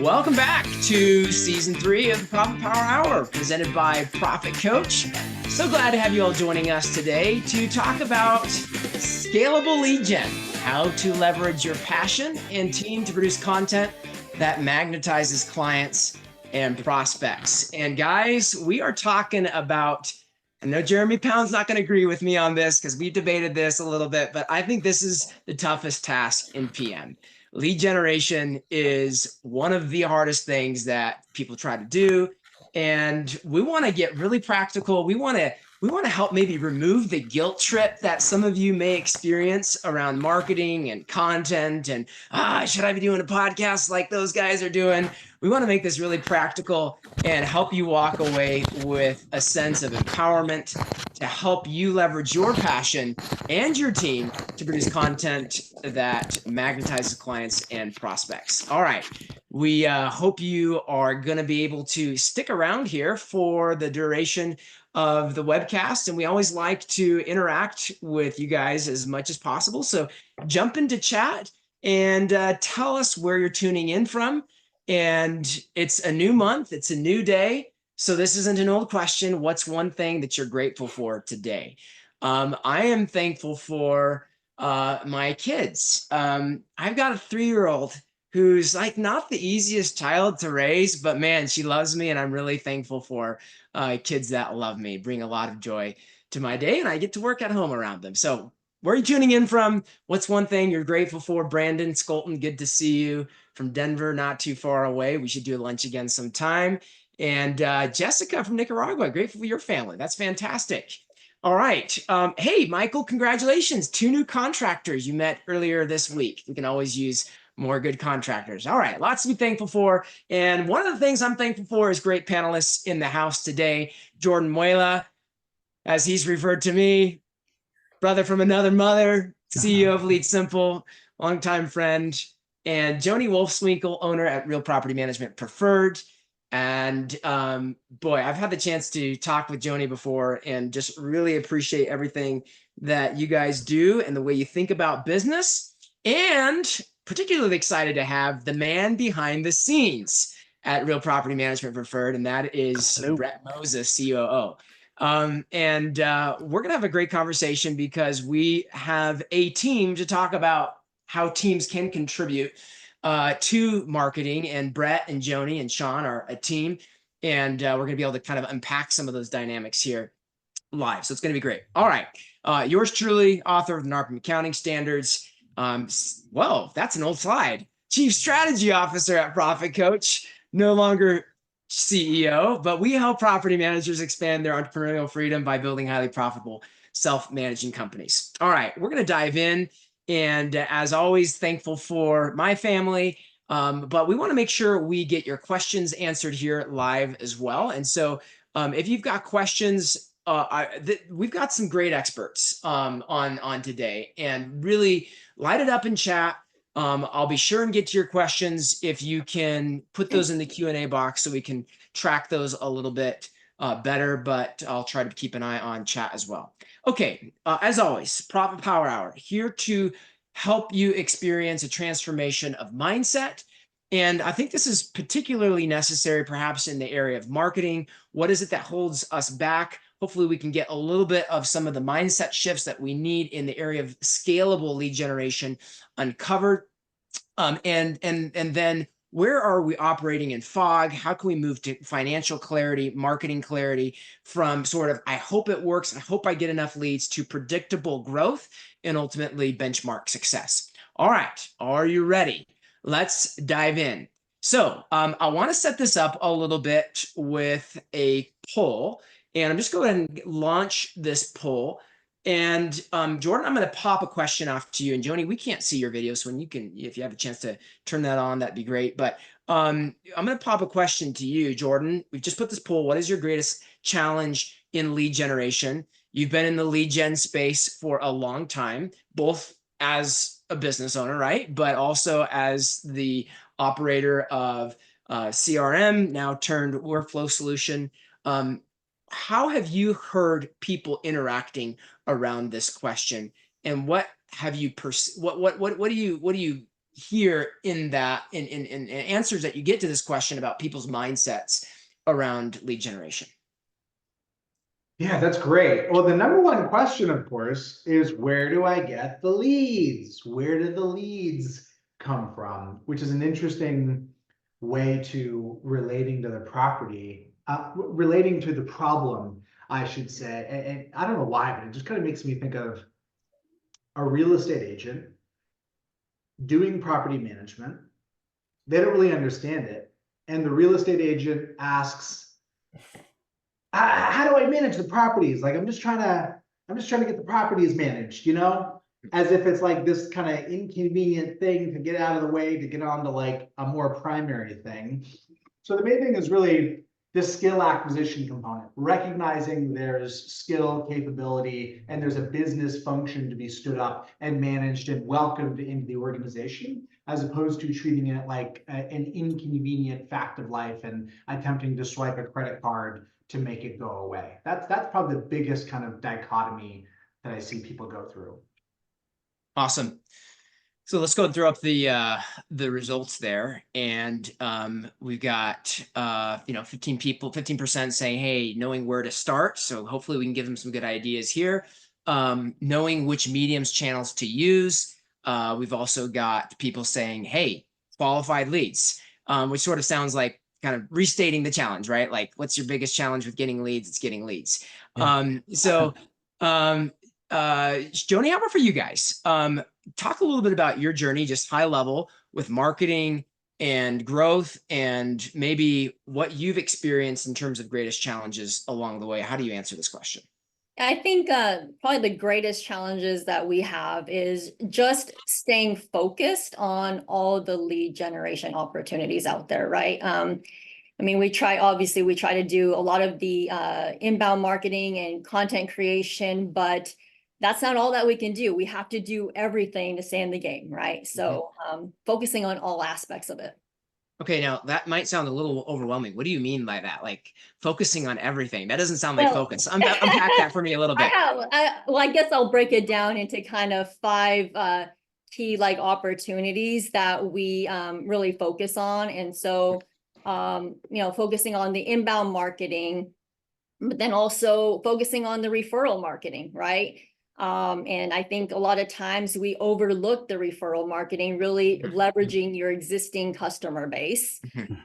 Welcome back to season 3 of the Profit Power Hour, presented by ProfitCoach. So glad to have you all joining us today to talk about Scalable Lead Gen, how to leverage your passion and team to produce content that magnetizes clients and prospects. And guys, we are talking about, I know Jeremy Pound's not going to agree with me on this because we debated this a little bit, but I think this is the toughest task in PM. Lead generation is one of the hardest things that people try to do. And we want to get really practical. We want to help maybe remove the guilt trip that some of you may experience around marketing and content and should I be doing a podcast like those guys are doing? We want to make this really practical and help you walk away with a sense of empowerment to help you leverage your passion and your team to produce content that magnetizes clients and prospects. All right. We hope you are going to be able to stick around here for the duration of the webcast. And we always like to interact with you guys as much as possible. So jump into chat and tell us where you're tuning in from. And it's a new month. It's a new day. So this isn't an old question. What's one thing that you're grateful for today? I am thankful for my kids. I've got a 3-year-old who's like not the easiest child to raise, but man, she loves me, and I'm really thankful for kids that love me, bring a lot of joy to my day, and I get to work at home around them. So where are you tuning in from? What's one thing you're grateful for? Brandon Skolton, good to see you from Denver, not too far away. We should do a lunch again sometime. And Jessica from Nicaragua, grateful for your family. That's fantastic. All right. Hey, Michael, congratulations. 2 new contractors you met earlier this week. We can always use more good contractors. All right. Lots to be thankful for. And one of the things I'm thankful for is great panelists in the house today. Jordan Muela, as he's referred to me, brother from another mother, CEO of Lead Simple, longtime friend, and Joni Wolfswinkel, owner at Real Property Management Preferred. And boy, I've had the chance to talk with Joni before and just really appreciate everything that you guys do and the way you think about business. And particularly excited to have the man behind the scenes at Real Property Management Preferred, and that is Brett Moses, COO. We're going to have a great conversation because we have a team to talk about how teams can contribute to marketing, and Brett and Joni and Sean are a team, and we're going to be able to kind of unpack some of those dynamics here live. So it's going to be great. All right. Yours truly, author of the NARPM Accounting Standards. Well, that's an old slide. Chief Strategy Officer at ProfitCoach, no longer CEO, but we help property managers expand their entrepreneurial freedom by building highly profitable self-managing companies. All right, we're going to dive in. And as always, thankful for my family, but we want to make sure we get your questions answered here live as well. And so if you've got questions, we've got some great experts on today, and really light it up in chat. I'll be sure and get to your questions if you can put those in the Q&A box so we can track those a little bit better, but I'll try to keep an eye on chat as well. Okay, as always, Profit Power Hour, here to help you experience a transformation of mindset. And I think this is particularly necessary perhaps in the area of marketing. What is it that holds us back? Hopefully we can get a little bit of some of the mindset shifts that we need in the area of scalable lead generation uncovered. And then where are we operating in fog? How can we move to financial clarity, marketing clarity, from sort of, I hope it works, I hope I get enough leads, to predictable growth and ultimately benchmark success. All right, are you ready? Let's dive in. So I want to set this up a little bit with a poll, and I'm just going to go ahead and launch this poll. And Jordan, I'm going to pop a question off to you. And Joni, we can't see your video, so when you can, if you have a chance to turn that on, that'd be great. But I'm going to pop a question to you, Jordan. We've just put this poll. What is your greatest challenge in lead generation? You've been in the lead gen space for a long time, both as a business owner, right? But also as the operator of CRM, now turned workflow solution. how have you heard people interacting around this question, and what have you what do you hear in that in answers that you get to this question about people's mindsets around lead generation? Yeah, that's great. Well, the number one question, of course, is where do I get the leads? Where do the leads come from? Which is an interesting way to relating to the property, relating to the problem, I should say. And I don't know why, but it just kind of makes me think of a real estate agent doing property management. They don't really understand it. And the real estate agent asks, how do I manage the properties? Like I'm just trying to get the properties managed, as if it's like this kind of inconvenient thing to get out of the way to get on to like a more primary thing. So the main thing is really this skill acquisition component, recognizing there's skill, capability, and there's a business function to be stood up and managed and welcomed into the organization, as opposed to treating it like an inconvenient fact of life and attempting to swipe a credit card to make it go away. That's probably the biggest kind of dichotomy that I see people go through. Awesome. So let's go and throw up the results there, and we've got 15 people, 15% saying, "Hey, knowing where to start." So hopefully we can give them some good ideas here. Knowing which mediums channels to use. We've also got people saying, "Hey, qualified leads," which sort of sounds like kind of restating the challenge, right? Like, what's your biggest challenge with getting leads? It's getting leads. Yeah. So. Joni, how about for you guys? Talk a little bit about your journey, just high level with marketing and growth, and maybe what you've experienced in terms of greatest challenges along the way. How do you answer this question? I think probably the greatest challenges that we have is just staying focused on all the lead generation opportunities out there, right? I mean, we try to do a lot of the inbound marketing and content creation, but that's not all that we can do. We have to do everything to stay in the game, right? So focusing on all aspects of it. Okay, now that might sound a little overwhelming. What do you mean by that? Like focusing on everything? That doesn't sound like focus. Unpack that for me a little bit. I guess I'll break it down into kind of 5 key opportunities that we really focus on. And so focusing on the inbound marketing, but then also focusing on the referral marketing, right? And I think a lot of times we overlook the referral marketing, really leveraging your existing customer base.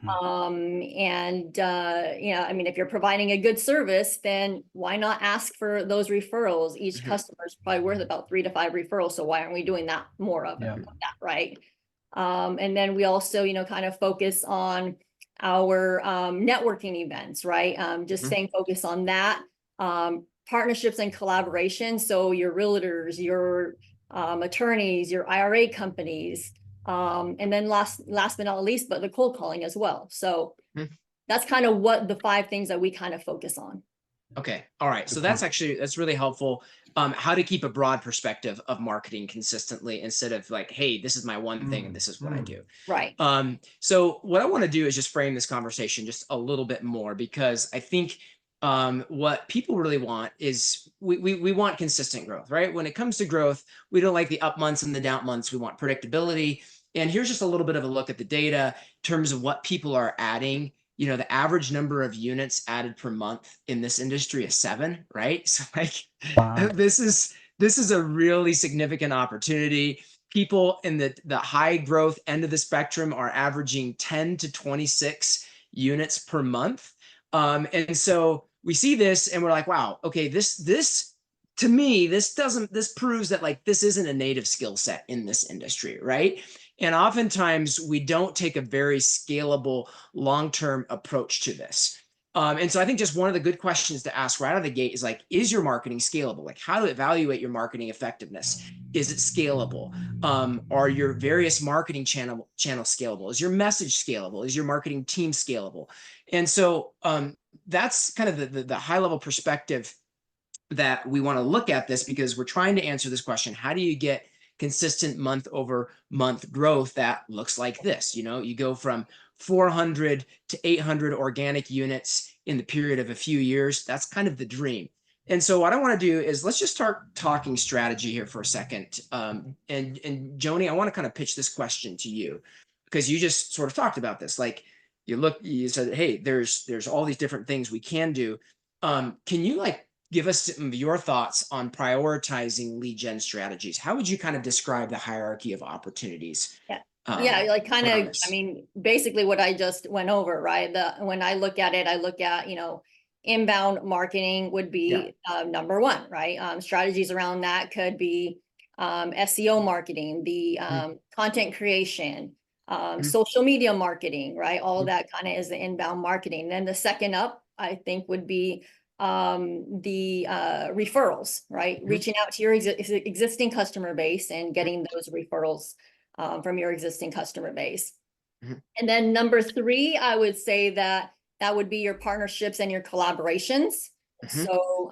I mean, if you're providing a good service, then why not ask for those referrals? Each customer is probably worth about 3 to 5 referrals. So why aren't we doing that more of that, right? And then we also, kind of focus on our networking events, right? Just staying focused on that. Partnerships and collaboration. So your realtors, your attorneys, your IRA companies, and then last but not least, but the cold calling as well. So that's kind of what the 5 things that we kind of focus on. Okay. All right. So that's really helpful. How to keep a broad perspective of marketing consistently instead of like, hey, this is my one thing and this is what I do. Right. So what I want to do is just frame this conversation just a little bit more, because I think what people really want is we want consistent growth, right? When it comes to growth, we don't like the up months and the down months. We want predictability. And here's just a little bit of a look at the data in terms of what people are adding. The average number of units added per month in this industry is 7, right? So like, wow. This is a really significant opportunity. People in the high growth end of the spectrum are averaging 10 to 26 units per month. And so we see this and we're like, wow, okay, this to me, this proves that like this isn't a native skill set in this industry, right? And oftentimes we don't take a very scalable long-term approach to this. And so I think just one of the good questions to ask right out of the gate is like, is your marketing scalable? Like, how to evaluate your marketing effectiveness? Is it scalable? Are your various marketing channel scalable? Is your message scalable? Is your marketing team scalable? And so that's kind of the high level perspective that we want to look at this, because we're trying to answer this question. How do you get consistent month over month growth that looks like this? You go from 400 to 800 organic units in the period of a few years. That's kind of the dream. And so what I want to do is let's just start talking strategy here for a second. And Joni, I want to kind of pitch this question to you because you just sort of talked about this. Like you said, hey, there's all these different things we can do. Can you like give us some of your thoughts on prioritizing lead gen strategies? How would you kind of describe the hierarchy of opportunities? Yeah, like kind of, this? I mean, basically what I just went over, right? When I look at it, I look at, inbound marketing would be number one, right? Strategies around that could be SEO marketing, the content creation, social media marketing, right? All of that kind of is the inbound marketing. Then the second up, I think, would be the referrals, right? Reaching out to your existing customer base and getting those referrals from your existing customer base. And then number three, I would say that would be your partnerships and your collaborations. So,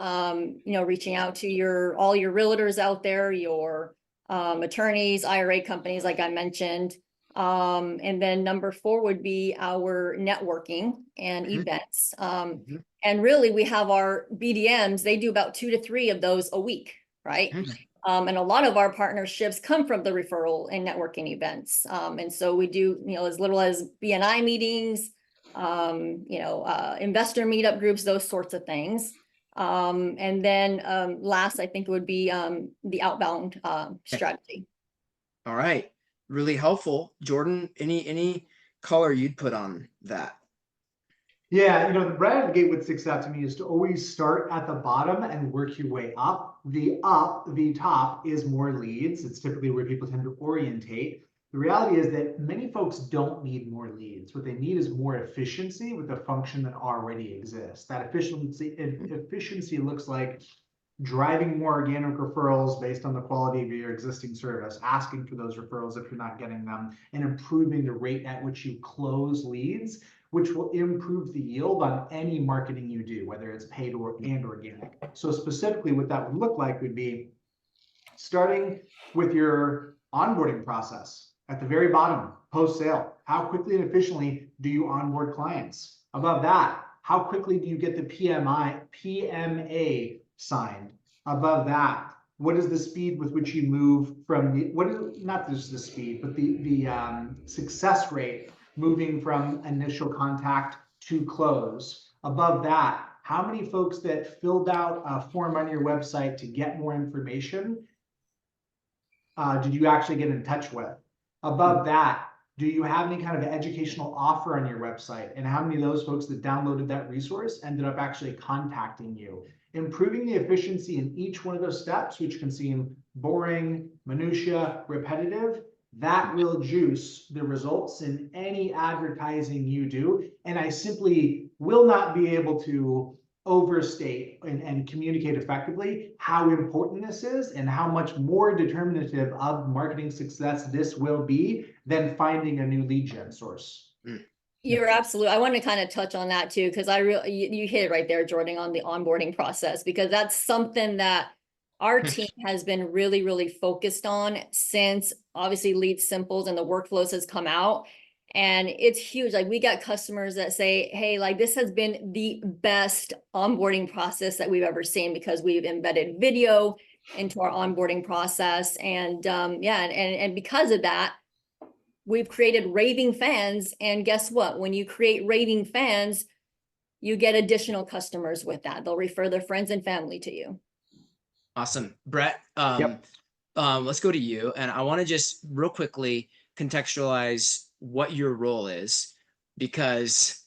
reaching out to all your realtors out there, your attorneys, IRA companies, like I mentioned. And then number four would be our networking and events. And really, we have our BDMs, they do about 2 to 3 of those a week, right? And a lot of our partnerships come from the referral and networking events. And so we do, as little as BNI meetings, investor meetup groups, those sorts of things. And then last, I think it would be the outbound strategy. All right. Really helpful. Jordan, any color you'd put on that? Yeah, the right out of the gate, what sticks out to me is to always start at the bottom and work your way up. The top is more leads. It's typically where people tend to orientate. The reality is that many folks don't need more leads. What they need is more efficiency with a function that already exists. That efficiency looks like driving more organic referrals based on the quality of your existing service, asking for those referrals if you're not getting them, and improving the rate at which you close leads, which will improve the yield on any marketing you do, whether it's paid and organic. So specifically what that would look like would be starting with your onboarding process. At the very bottom, post-sale, how quickly and efficiently do you onboard clients? Above that, how quickly do you get the PMA signed? Above that, what is the speed with which you move from not just the speed, but the success rate moving from initial contact to close? Above that, how many folks that filled out a form on your website to get more information did you actually get in touch with? Above that, do you have any kind of educational offer on your website? And how many of those folks that downloaded that resource ended up actually contacting you? Improving the efficiency in each one of those steps, which can seem boring, minutia, repetitive, that will juice the results in any advertising you do. And I simply will not be able to overstate and communicate effectively how important this is and how much more determinative of marketing success this will be than finding a new lead gen source. You're absolutely. I want to kind of touch on that too, because you hit it right there, Jordan, on the onboarding process, because that's something that our team has been really, really focused on since obviously Lead Simples and the workflows has come out. And it's huge. Like we got customers that say, hey, like this has been the best onboarding process that we've ever seen because we've embedded video into our onboarding process. And and because of that, we've created raving fans. And guess what? When you create raving fans, you get additional customers with that. They'll refer their friends and family to you. Awesome. Brett, let's go to you. And I want to just real quickly contextualize what your role is, because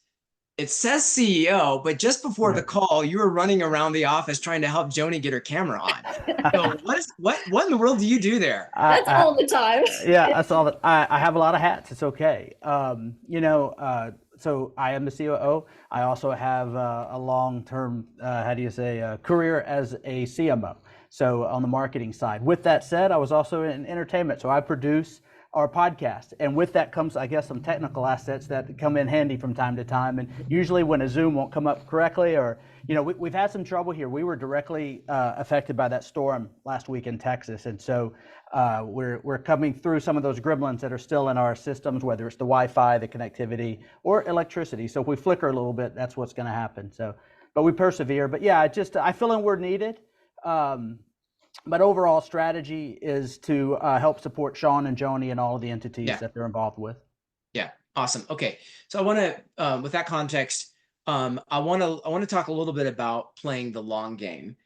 it says CEO, but just before the call, you were running around the office trying to help Joni get her camera on. So what in the world do you do there? That's all the time. Yeah, that's all that I have a lot of hats. It's okay. So I am the COO. I also have a long-term, career as a CMO. So on the marketing side. With that said, I was also in entertainment. So I produce our podcast. And with that comes, I guess, some technical assets that come in handy from time to time. And usually when a Zoom won't come up correctly, or, you know, we've had some trouble here. We were directly affected by that storm last week in Texas. And so we're coming through some of those gremlins that are still in our systems, whether it's the Wi-Fi, the connectivity, or electricity. So if we flicker a little bit, that's what's going to happen. So, but we persevere. But yeah, I feel like we're needed. But overall strategy is to help support Sean and Joni and all of the entities that they're involved with. Yeah, awesome. Okay, so I want to, with that context, I want to talk a little bit about playing the long game,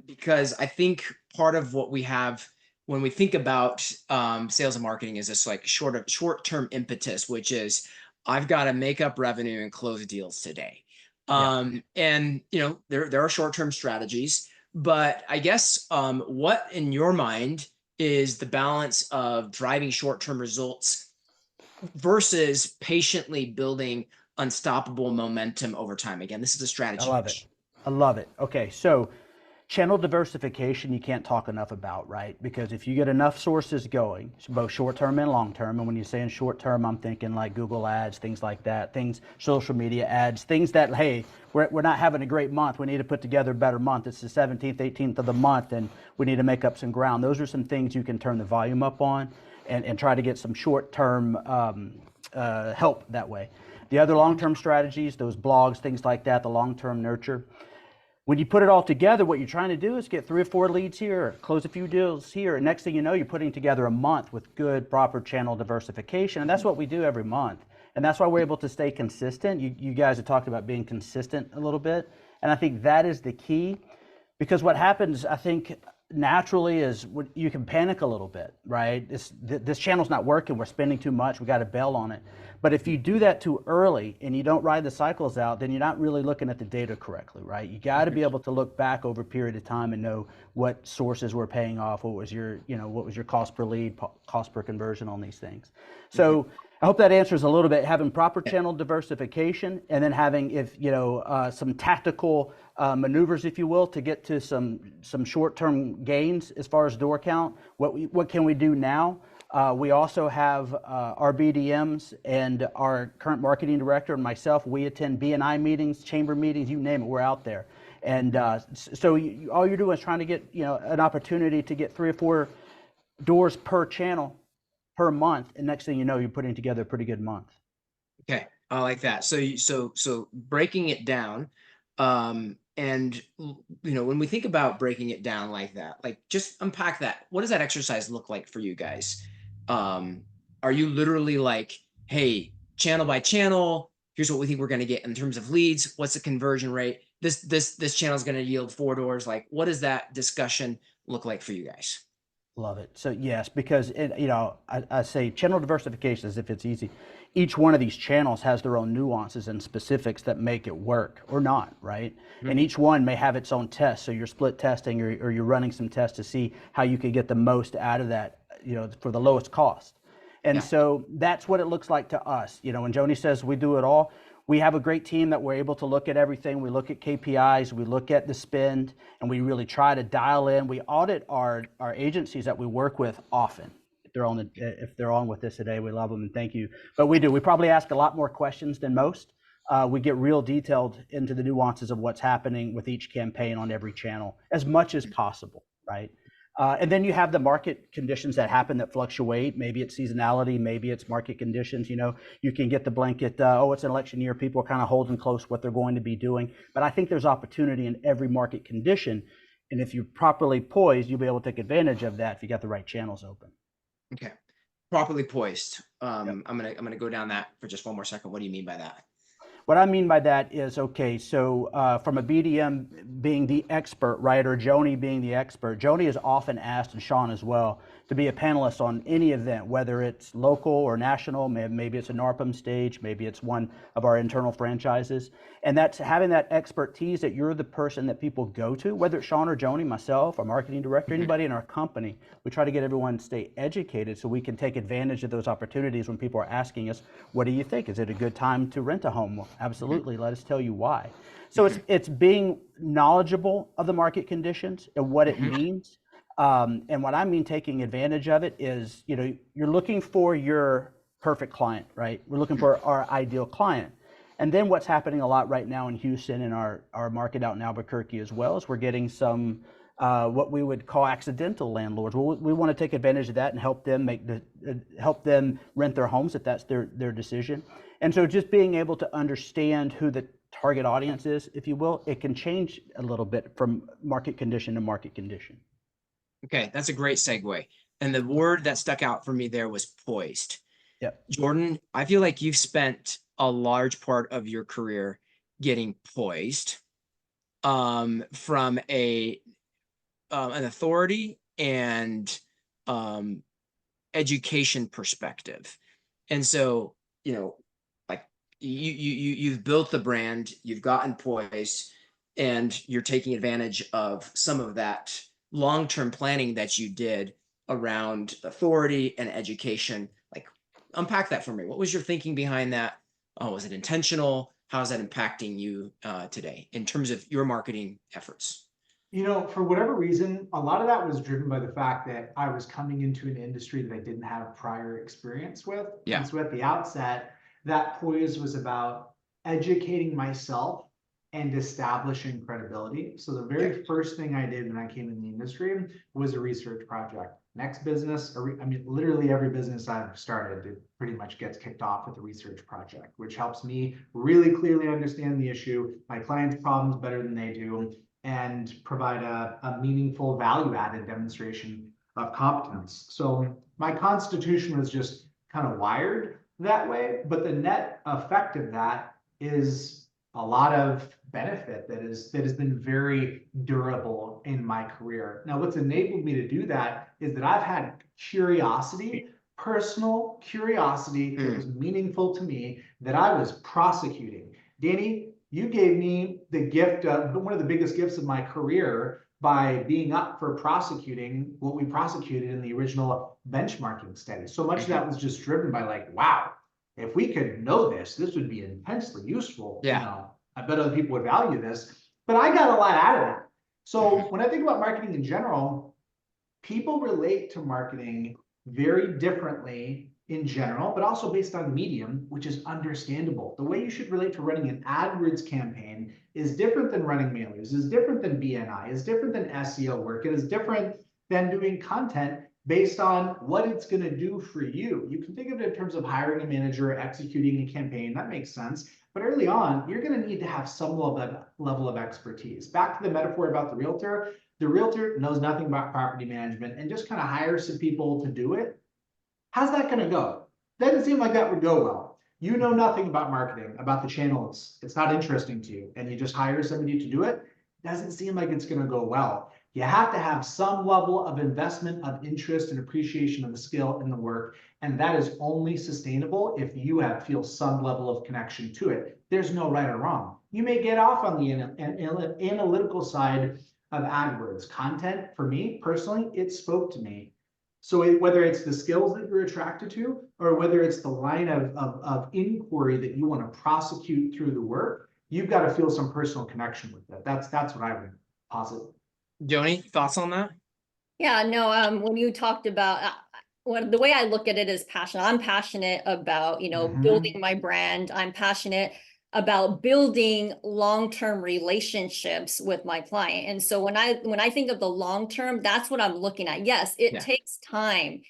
because I think part of what we have when we think about sales and marketing is this like short-term impetus, which is I've got to make up revenue and close deals today. And you know, there are short-term strategies. But I guess what in your mind is the balance of driving short-term results versus patiently building unstoppable momentum over time? Again, this is a strategy. I love it. I love it. Okay, so channel diversification you can't talk enough about, right? Because if you get enough sources going, both short-term and long-term, and when you're saying short-term, I'm thinking like Google ads, things like that, things, social media ads, things that, hey, we're not having a great month. We need to put together a better month. It's the 17th, 18th of the month, and we need to make up some ground. Those are some things you can turn the volume up on and try to get some short-term help that way. The other long-term strategies, those blogs, things like that, the long-term nurture. When you put it all together, what you're trying to do is get 3 or 4 leads here, close a few deals here, and next thing you know, you're putting together a month with good, proper channel diversification, and that's what we do every month. And that's why we're able to stay consistent. You guys have talked about being consistent a little bit, and I think that is the key, because what happens, I think, naturally is you can panic a little bit, right? This channel's not working, we're spending too much, we got to bail on it. But if you do that too early and you don't ride the cycles out, then you're not really looking at the data correctly, right? You got to be able to look back over a period of time and know what sources were paying off, what was your cost per lead, cost per conversion on these things. So I hope that answers a little bit. Having proper channel diversification, and then having some tactical maneuvers, if you will, to get to some short-term gains as far as door count. What can we do now? We also have our BDMs and our current marketing director and myself. We attend BNI meetings, chamber meetings, you name it, we're out there. And so all you're doing is trying to get an opportunity to get 3 or 4 doors per channel per month, and next thing you know, you're putting together a pretty good month. Okay, I like that. So breaking it down, and when we think about breaking it down like that, like just unpack that. What does that exercise look like for you guys? Are you literally like, hey, channel by channel, here's what we think we're going to get in terms of leads. What's the conversion rate? This channel is going to yield 4 doors. Like, what does that discussion look like for you guys? Love it. So yes, because I say channel diversification as if it's easy. Each one of these channels has their own nuances and specifics that make it work or not, right? Mm-hmm. And each one may have its own test. So you're split testing or you're running some tests to see how you can get the most out of that, for the lowest cost. And so that's what it looks like to us. When Joni says we do it all, we have a great team that we're able to look at everything. We look at KPIs, we look at the spend, and we really try to dial in. We audit our agencies that we work with often. If they're on with us today, we love them and thank you. But we do. We probably ask a lot more questions than most. We get real detailed into the nuances of what's happening with each campaign on every channel as much as possible, right? And then you have the market conditions that happen that fluctuate. Maybe it's seasonality, maybe it's market conditions. You can get the blanket, it's an election year, people are kind of holding close what they're going to be doing. But I think there's opportunity in every market condition. And if you're properly poised, you'll be able to take advantage of that if you got the right channels open. Okay. Properly poised. I'm gonna go down that for just one more second. What do you mean by that? What I mean by that is, okay, so from a BDM being the expert, right, or Joni being the expert, Joni is often asked, and Sean as well, to be a panelist on any event, whether it's local or national, maybe it's a NARPM stage, maybe it's one of our internal franchises. And that's having that expertise that you're the person that people go to, whether it's Sean or Joni, myself, our marketing director, anybody in our company. We try to get everyone to stay educated so we can take advantage of those opportunities when people are asking us, what do you think? Is it a good time to rent a home? Well, absolutely. Let us tell you why. So it's being knowledgeable of the market conditions and what it means. And what I mean taking advantage of it is, you know, you're looking for your perfect client, right? We're looking for our ideal client. And then what's happening a lot right now in Houston and our market out in Albuquerque as well is we're getting some what we would call accidental landlords. We want to take advantage of that and help them help them rent their homes if that's their decision. And so just being able to understand who the target audience is, if you will, it can change a little bit from market condition to market condition. Okay, that's a great segue. And the word that stuck out for me there was poised. Yep. Jordan, I feel like you've spent a large part of your career getting poised from an authority and education perspective. And so, you know, like you've built the brand, you've gotten poised, and you're taking advantage of some of that long-term planning that you did around authority and education. Like, unpack that for me. What was your thinking behind that? Was it intentional? How is that impacting you today in terms of your marketing efforts? You know, for whatever reason, a lot of that was driven by the fact that I was coming into an industry that I didn't have prior experience with. Yeah. And so at the outset, that poise was about educating myself and establishing credibility. So the very first thing I did when I came in the industry was a research project. Next business, I mean, literally every business I've started, it pretty much gets kicked off with a research project, which helps me really clearly understand the issue, my clients' problems better than they do, and provide a meaningful value-added demonstration of competence. So my constitution was just kind of wired that way, but the net effect of that is a lot of benefit that has been very durable in my career. Now, what's enabled me to do that is that I've had curiosity, personal curiosity that was meaningful to me, that I was prosecuting. Danny, you gave me the gift of one of the biggest gifts of my career by being up for prosecuting what we prosecuted in the original benchmarking study. So much of that was just driven by like, wow, if we could know this, this would be intensely useful. Yeah. You know, I bet other people would value this, but I got a lot out of that. So when I think about marketing in general, people relate to marketing very differently in general, but also based on medium, which is understandable. The way you should relate to running an AdWords campaign is different than running mailers, is different than BNI, is different than SEO work. It is different than doing content based on what it's going to do for you. You can think of it in terms of hiring a manager, executing a campaign. That makes sense. But early on, you're going to need to have some level of expertise. Back to the metaphor about the realtor knows nothing about property management and just kind of hires some people to do it. How's that going to go? Doesn't seem like that would go well. You know nothing about marketing, about the channels. It's not interesting to you, and you just hire somebody to do it. Doesn't seem like it's going to go well. You have to have some level of investment of interest and appreciation of the skill and the work, and that is only sustainable if you feel some level of connection to it. There's no right or wrong. You may get off on the analytical side of AdWords. Content, for me personally, it spoke to me. So whether it's the skills that you're attracted to, or whether it's the line of inquiry that you want to prosecute through the work, you've got to feel some personal connection with it. That's what I would posit. Joni, thoughts on that? Yeah, no, when you talked about the way I look at it is passion. I'm passionate about, building my brand. I'm passionate about building long-term relationships with my client. And so when I think of the long-term, that's what I'm looking at. Yes, it takes time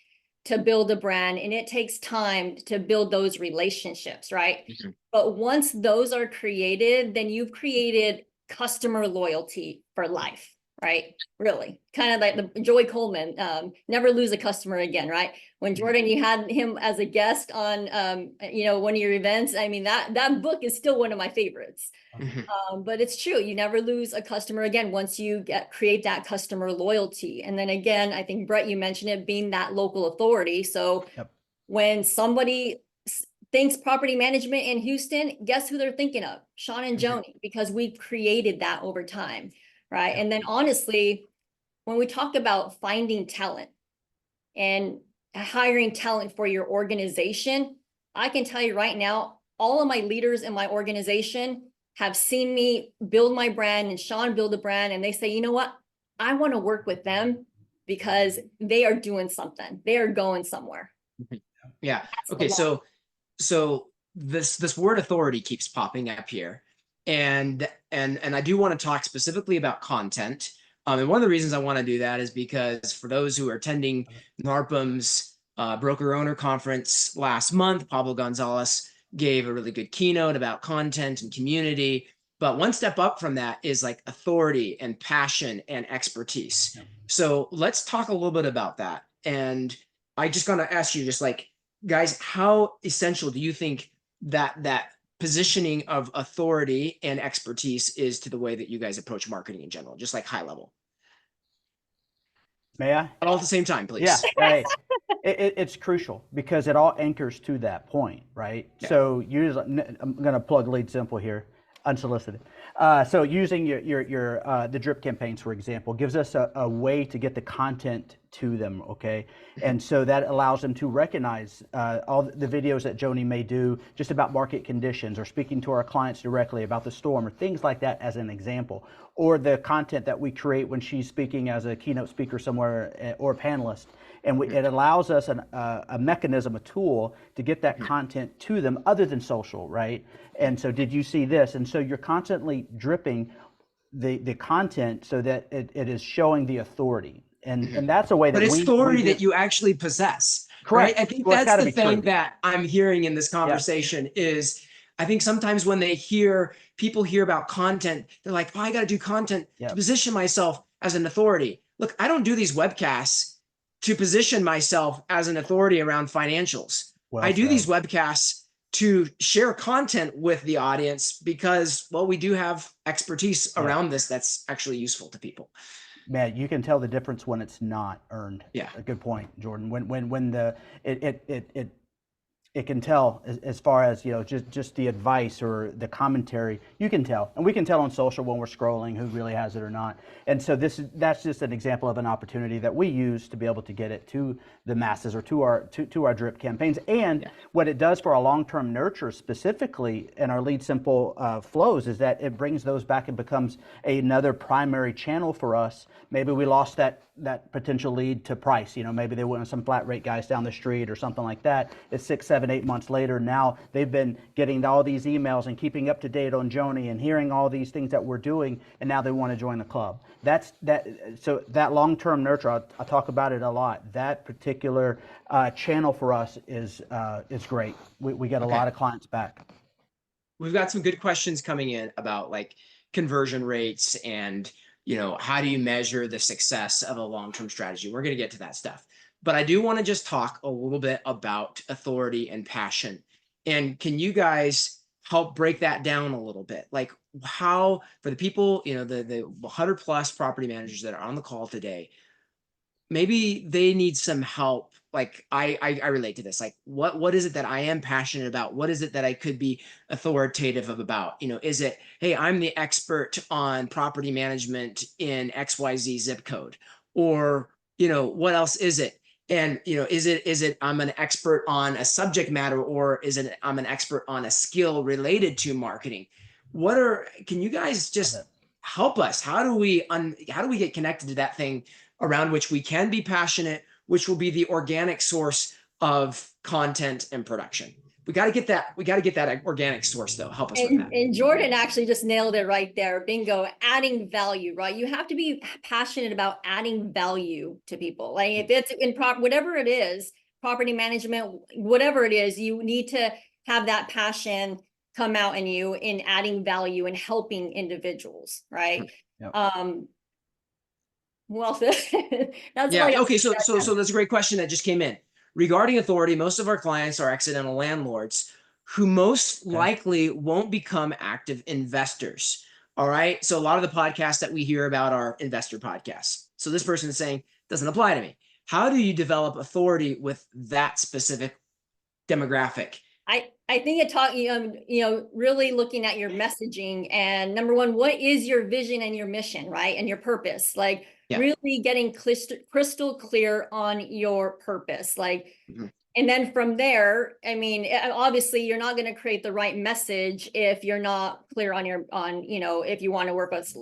to build a brand, and it takes time to build those relationships, right? But once those are created, then you've created customer loyalty for life, right? Really, kind of like the Joy Coleman, never lose a customer again, right? When Jordan, you had him as a guest on, one of your events. I mean, that book is still one of my favorites. But it's true. You never lose a customer again once you create that customer loyalty. And then again, I think Brett, you mentioned it being that local authority. So when somebody thinks property management in Houston, guess who they're thinking of? Sean and Joni, because we've created that over time. Right. And then honestly, when we talk about finding talent and hiring talent for your organization, I can tell you right now, all of my leaders in my organization have seen me build my brand and Sean build a brand. And they say, you know what? I want to work with them because they are doing something. They are going somewhere. Yeah. That's Okay. the So this word authority keeps popping up here, and I do want to talk specifically about content. And one of the reasons I want to do that is because for those who are attending NARPM's broker owner conference last month, Pablo Gonzalez gave a really good keynote about content and community. But one step up from that is like authority and passion and expertise. Yeah. So let's talk a little bit about that. And I just gonna ask you, just like, guys, how essential do you think that positioning of authority and expertise is to the way that you guys approach marketing in general, just like high level? May I? All at the same time, please. Yeah, right. It's crucial because it all anchors to that point, right? Yeah. So usually, I'm going to plug Lead Simple here, unsolicited. So using the drip campaigns, for example, gives us a way to get the content to them, okay? And so that allows them to recognize all the videos that Joni may do just about market conditions or speaking to our clients directly about the storm or things like that as an example. Or the content that we create when she's speaking as a keynote speaker somewhere or a panelist. And it allows us a mechanism, a tool to get that content to them other than social, right? And so did you see this? And so you're constantly dripping the content so that it is showing the authority. And that's a way that but it's authority that you actually possess. Correct. Right? I think Well, that's the thing that I'm hearing in this conversation is I think sometimes when people hear about content, they're like, oh, I got to do content to position myself as an authority. Look, I don't do these webcasts to position myself as an authority around financials. Well I do said. these webcasts to share content with the audience because, well, we do have expertise around this that's actually useful to people. Man, you can tell the difference when it's not earned. Yeah. A good point, Jordan. When it can tell as far as, you know, just the advice or the commentary, you can tell. And we can tell on social when we're scrolling who really has it or not. And so that's just an example of an opportunity that we use to be able to get it to the masses or to our drip campaigns. And what it does for our long-term nurture specifically in our Lead Simple flows is that it brings those back and becomes another primary channel for us. Maybe we lost that potential lead to price. You know, maybe they went with some flat rate guys down the street or something like that. It's 6, 7, 8 months later. Now they've been getting all these emails and keeping up to date on Joni and hearing all these things that we're doing, and now they want to join the club. So that long-term nurture, I talk about it a lot. That particular channel for us is great. We get a lot of clients back. We've got some good questions coming in about like conversion rates and, you know, how do you measure the success of a long-term strategy? We're going to get to that stuff. But I do want to just talk a little bit about authority and passion. And can you guys help break that down a little bit? Like how, for the people, you know, the 100 plus property managers that are on the call today, maybe they need some help. Like I relate to this. Like what is it that I am passionate about? What is it that I could be authoritative about? You know, is it, hey, I'm the expert on property management in XYZ zip code? Or, you know, what else is it? And, you know, is it I'm an expert on a subject matter, or is it I'm an expert on a skill related to marketing? Can you guys just help us? How do we get connected to that thing around which we can be passionate, which will be the organic source of content and production? We got to get that. We got to get that organic source though. Help us with that. And Jordan actually just nailed it right there. Bingo. Adding value, right? You have to be passionate about adding value to people. Like if it's in whatever it is, property management, whatever it is, you need to have that passion come out in you in adding value and helping individuals, right? Yep. Well, that's okay. So that's a great question that just came in regarding authority. Most of our clients are accidental landlords who most likely won't become active investors. All right. So a lot of the podcasts that we hear about are investor podcasts. So this person is saying doesn't apply to me. How do you develop authority with that specific demographic? I think really looking at your messaging and number one, what is your vision and your mission, right? And your purpose, like really getting crystal clear on your purpose, like, and then from there, I mean, obviously you're not going to create the right message if you're not clear if you want to work with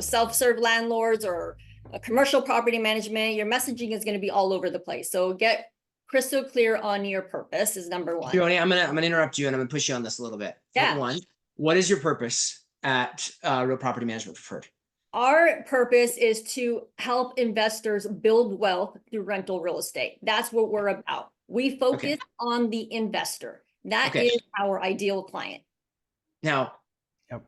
self-serve landlords or commercial property management, your messaging is going to be all over the place. So get crystal clear on your purpose is number one. Joni, I'm gonna interrupt you and I'm gonna push you on this a little bit. Yeah. One, what is your purpose at Real Property Management Preferred? Our purpose is to help investors build wealth through rental real estate. That's what we're about. We focus on the investor. That is our ideal client. Now,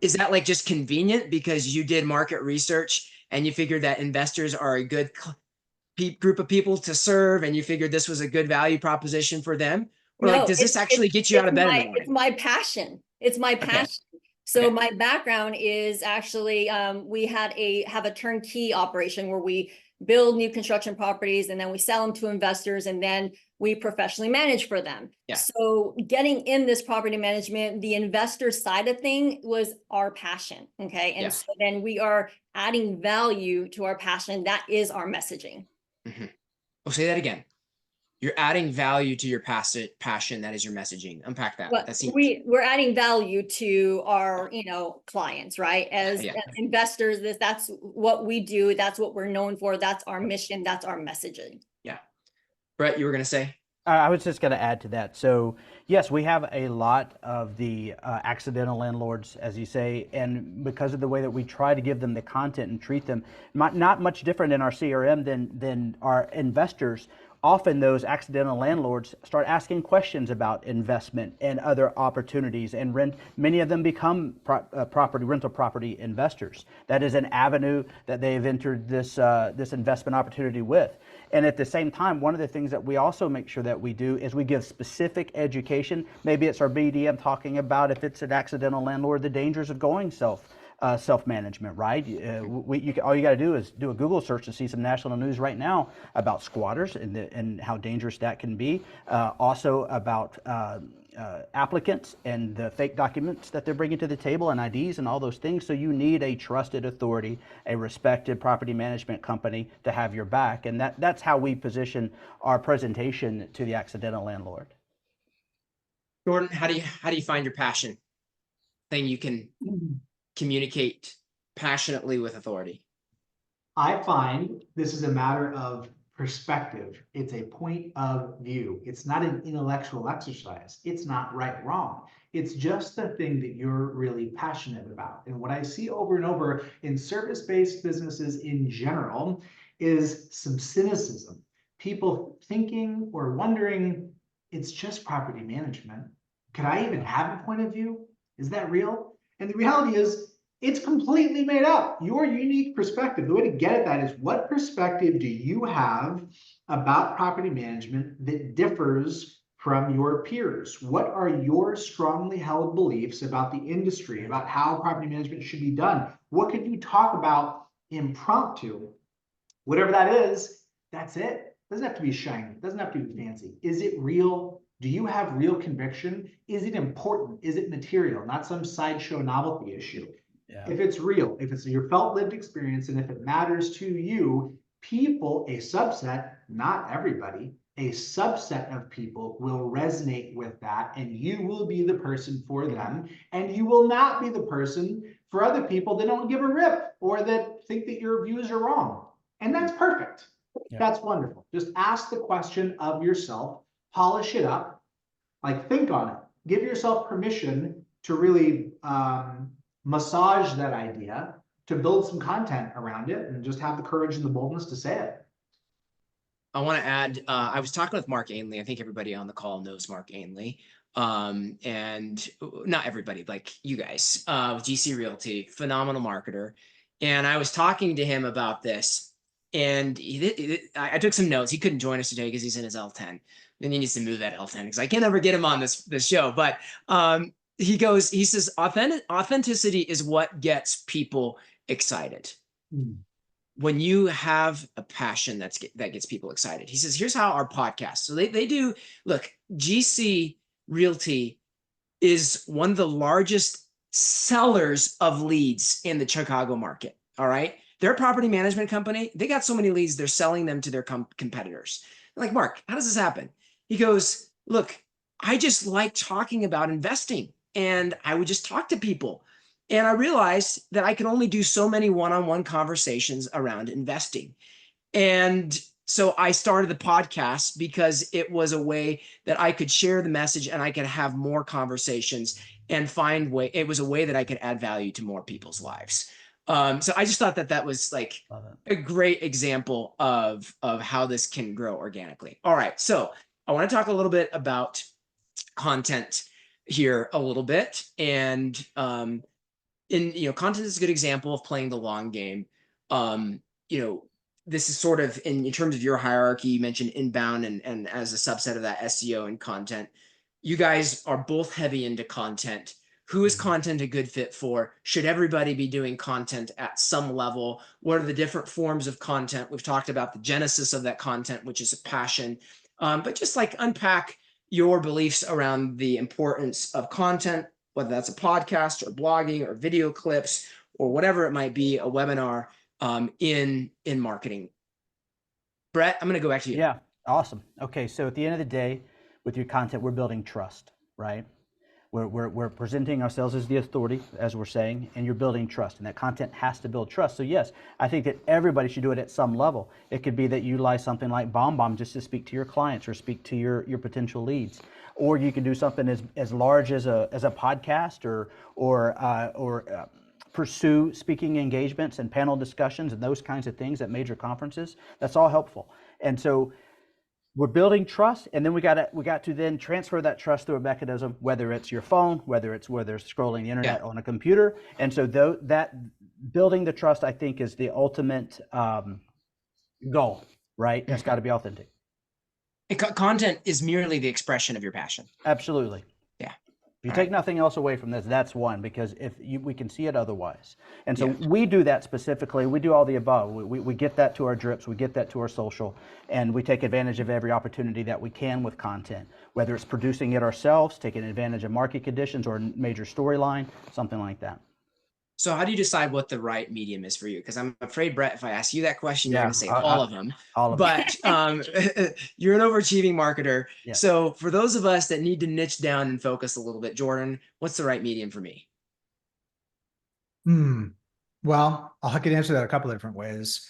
is that like just convenient because you did market research and you figured that investors are a good group of people to serve and you figured this was a good value proposition for them? Or like, does this actually get you out of bed in the morning? It's my passion. It's my passion. So my background is actually, we have a turnkey operation where we build new construction properties and then we sell them to investors and then we professionally manage for them. Yeah. So getting in this property management, the investor side of thing was our passion. Okay. And so then we are adding value to our passion. That is our messaging. I'll say that again. You're adding value to your passion. That is your messaging. Unpack that. Well, we're adding value to our, clients, right? As investors, that's what we do. That's what we're known for. That's our mission. That's our messaging. Yeah. Brett, you were going to say? I was just going to add to that. So yes, we have a lot of the accidental landlords, as you say, and because of the way that we try to give them the content and treat them, not much different in our CRM than our investors. Often those accidental landlords start asking questions about investment and other opportunities and rent. Many of them become rental property investors. That is an avenue that they've entered this investment opportunity with. And at the same time, one of the things that we also make sure that we do is we give specific education. Maybe it's our BDM talking about, if it's an accidental landlord, the dangers of going self-management, right? All you got to do is do a Google search to see some national news right now about squatters and how dangerous that can be. Also about applicants and the fake documents that they're bringing to the table and IDs and all those things. So you need a trusted authority, a respected property management company to have your back. And that's how we position our presentation to the accidental landlord. Jordan, how do you find your passion? Thing you can communicate passionately with authority? I find this is a matter of perspective. It's a point of view. It's not an intellectual exercise. It's not right, wrong. It's just the thing that you're really passionate about. And what I see over and over in service-based businesses in general is some cynicism. People thinking or wondering, it's just property management. Could I even have a point of view? Is that real? And the reality is, it's completely made up. Your unique perspective, the way to get at that is, what perspective do you have about property management that differs from your peers? What are your strongly held beliefs about the industry, about how property management should be done? What can you talk about impromptu? Whatever that is, that's it. It doesn't have to be shiny. It doesn't have to be fancy. Is it real? Do you have real conviction? Is it important? Is it material? Not some sideshow novelty issue. Yeah. If it's real, if it's your felt lived experience, and if it matters to you, people, a subset, not everybody, a subset of people will resonate with that, and you will be the person for them, and you will not be the person for other people that don't give a rip or that think that your views are wrong. And that's perfect. Yeah. That's wonderful. Just ask the question of yourself, polish it up, like think on it, give yourself permission to really massage that idea, to build some content around it, and just have the courage and the boldness to say it. I want to add, I was talking with Mark Ainley. I think everybody on the call knows Mark Ainley. And not everybody, like you guys, GC Realty, phenomenal marketer. And I was talking to him about this, and I took some notes. He couldn't join us today because he's in his L10. And he needs to move that L10 because I can never get him on this show. But he says, authenticity is what gets people excited. When you have a passion that gets people excited. He says, here's how our podcast. So they do, look, GC Realty is one of the largest sellers of leads in the Chicago market. All right. They're a property management company. They got so many leads, they're selling them to their competitors. I'm like, Mark, how does this happen? He goes, look, I just like talking about investing. And I would just talk to people. And I realized that I can only do so many one-on-one conversations around investing. And so I started the podcast because it was a way that I could share the message and I could have more conversations and find way. It was a way that I could add value to more people's lives. So I just thought that that was like a great example of how this can grow organically. All right, so I want to talk a little bit about content here a little bit, and content is a good example of playing the long game. Um, you know, this is sort of in terms of your hierarchy, you mentioned inbound and as a subset of that, SEO and content. You guys are both heavy into content. Who is content a good fit for? Should everybody be doing content at some level? What are the different forms of content? We've talked about the genesis of that content, which is a passion. But just like unpack your beliefs around the importance of content, whether that's a podcast or blogging or video clips or whatever it might be, a webinar, in marketing. Brett, I'm going to go back to you. Yeah, awesome. Okay, so at the end of the day, with your content, we're building trust, right? We're presenting ourselves as the authority, as we're saying, and you're building trust, and that content has to build trust. So yes, I think that everybody should do it at some level. It could be that you utilize something like BombBomb just to speak to your clients or speak to your potential leads, or you can do something as large as a podcast or pursue speaking engagements and panel discussions and those kinds of things at major conferences. That's all helpful, and so we're building trust, and then we got to then transfer that trust through a mechanism, whether it's your phone, whether it's scrolling the internet on a computer. And so that building the trust, I think, is the ultimate goal, right? It's got to be authentic. Content is merely the expression of your passion. Absolutely. Yeah. If you take nothing else away from this, that's one, because we can see it otherwise. And so we do that specifically. We do all the above. We get that to our drips, we get that to our social, and we take advantage of every opportunity that we can with content, whether it's producing it ourselves, taking advantage of market conditions or a major storyline, something like that. So how do you decide what the right medium is for you? Because I'm afraid, Brett, if I ask you that question, you're going to say all of them. All of them. But you're an overachieving marketer. Yeah. So for those of us that need to niche down and focus a little bit, Jordan, what's the right medium for me? Well, I could answer that a couple of different ways.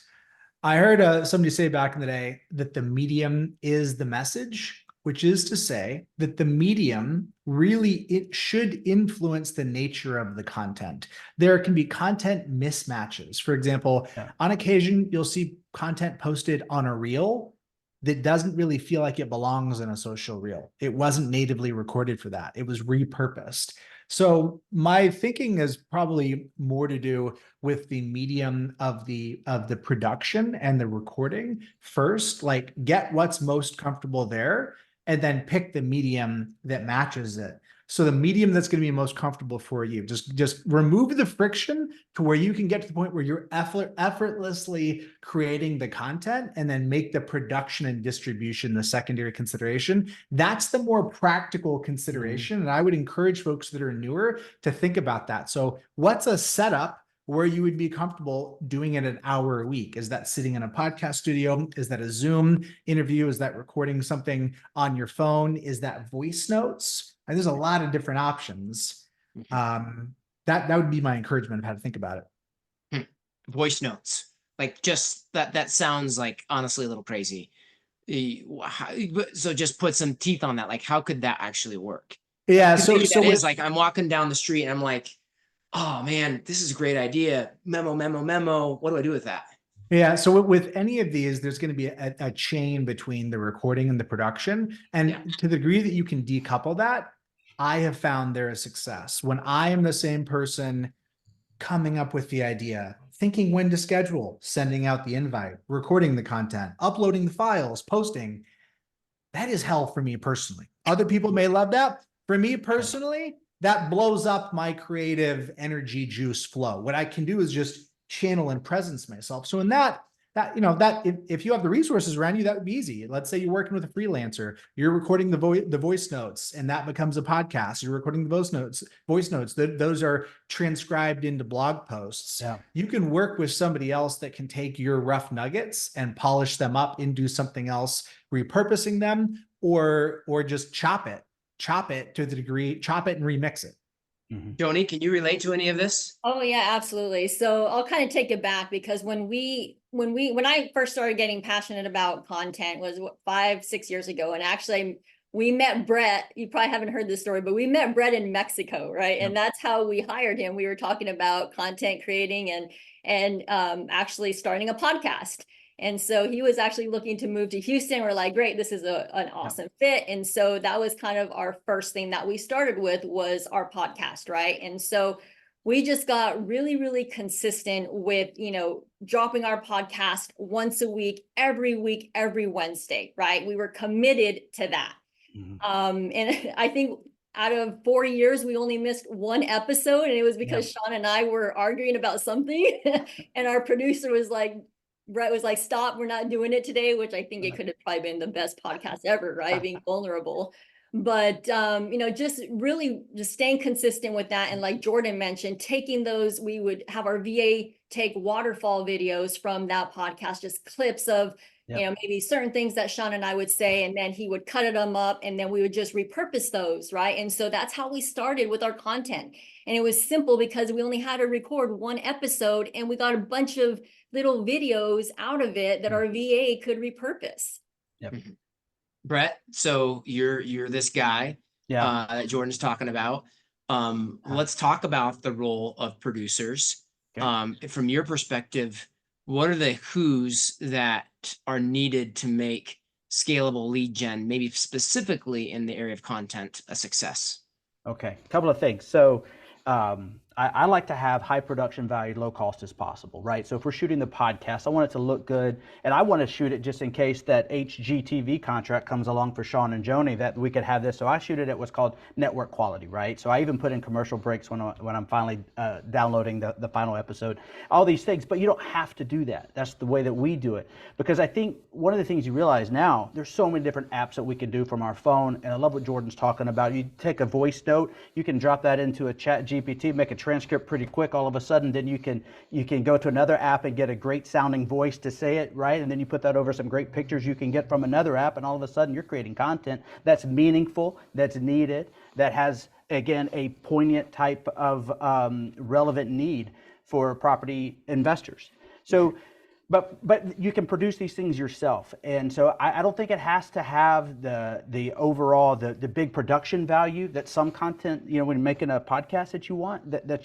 I heard somebody say back in the day that the medium is the message, which is to say that the medium it should influence the nature of the content. There can be content mismatches. For example, on occasion, you'll see content posted on a reel that doesn't really feel like it belongs in a social reel. It wasn't natively recorded for that. It was repurposed. So my thinking is probably more to do with the medium of the production and the recording first, like get what's most comfortable there, and then pick the medium that matches it. So the medium that's going to be most comfortable for you, just remove the friction to where you can get to the point where you're effortlessly creating the content, and then make the production and distribution the secondary consideration. That's the more practical consideration. And I would encourage folks that are newer to think about that. So what's a setup where you would be comfortable doing it an hour a week? Is that sitting in a podcast studio? Is that a Zoom interview? Is that recording something on your phone? Is that voice notes? And there's a lot of different options. That would be my encouragement of how to think about it. Voice notes, like just that sounds like honestly a little crazy. So just put some teeth on that. Like, how could that actually work? Yeah. So it's like I'm walking down the street and I'm like, oh man, this is a great idea. Memo. What do I do with that? Yeah. So with any of these, there's going to be a chain between the recording and the production. And to the degree that you can decouple that, I have found there is success. When I am the same person coming up with the idea, thinking when to schedule, sending out the invite, recording the content, uploading the files, posting, that is hell for me personally. Other people may love that. For me personally, that blows up my creative energy juice flow. What I can do is just channel and presence myself. So in that if you have the resources around you, that would be easy. Let's say you're working with a freelancer, you're recording the voice notes, and that becomes a podcast. You're recording the voice notes. Those are transcribed into blog posts. Yeah. You can work with somebody else that can take your rough nuggets and polish them up into something else, repurposing them, or just chop it and remix it. Joni, can you relate to any of this? Oh yeah, absolutely. So I'll kind of take it back because when I first started getting passionate about content was 5-6 years ago. And actually we met Brett. You probably haven't heard this story, but we met Brett in Mexico, right? And that's how we hired him. We were talking about content creating and actually starting a podcast. And so he was actually looking to move to Houston. We're like, great, this is an awesome fit. And so that was kind of our first thing that we started with was our podcast, right? And so we just got really, really consistent with, dropping our podcast once a week, every Wednesday, right? We were committed to that. And I think out of 4 years, we only missed one episode, and it was because Sean and I were arguing about something, and our producer was like, Brett was like, stop, we're not doing it today, which I think it could have probably been the best podcast ever, right? Being vulnerable. But, just really just staying consistent with that. And like Jordan mentioned, taking those, we would have our VA take waterfall videos from that podcast, just clips of, maybe certain things that Sean and I would say, and then he would cut them up and then we would just repurpose those, right? And so that's how we started with our content. And it was simple because we only had to record one episode and we got a bunch of little videos out of it that our VA could repurpose. Brett, so you're this guy that Jordan's talking about. Let's talk about the role of producers. From your perspective, what are the who's that are needed to make scalable lead gen, maybe specifically in the area of content, a success? Okay, a couple of things. So I like to have high production value, low cost as possible, right? So if we're shooting the podcast, I want it to look good, and I want to shoot it just in case that HGTV contract comes along for Sean and Joni, that we could have this. So I shoot it at what's called network quality, right? So I even put in commercial breaks when I'm finally downloading the final episode, all these things, but you don't have to do that. That's the way that we do it. Because I think one of the things you realize now, there's so many different apps that we can do from our phone, and I love what Jordan's talking about. You take a voice note, you can drop that into a chat GPT, make a transcript pretty quick. All of a sudden, then you can go to another app and get a great sounding voice to say it, right? And then you put that over some great pictures you can get from another app, and all of a sudden you're creating content that's meaningful, that's needed, that has, again, a poignant type of relevant need for property investors. So, but you can produce these things yourself. And so I don't think it has to have the overall, the big production value that some content, when you're making a podcast that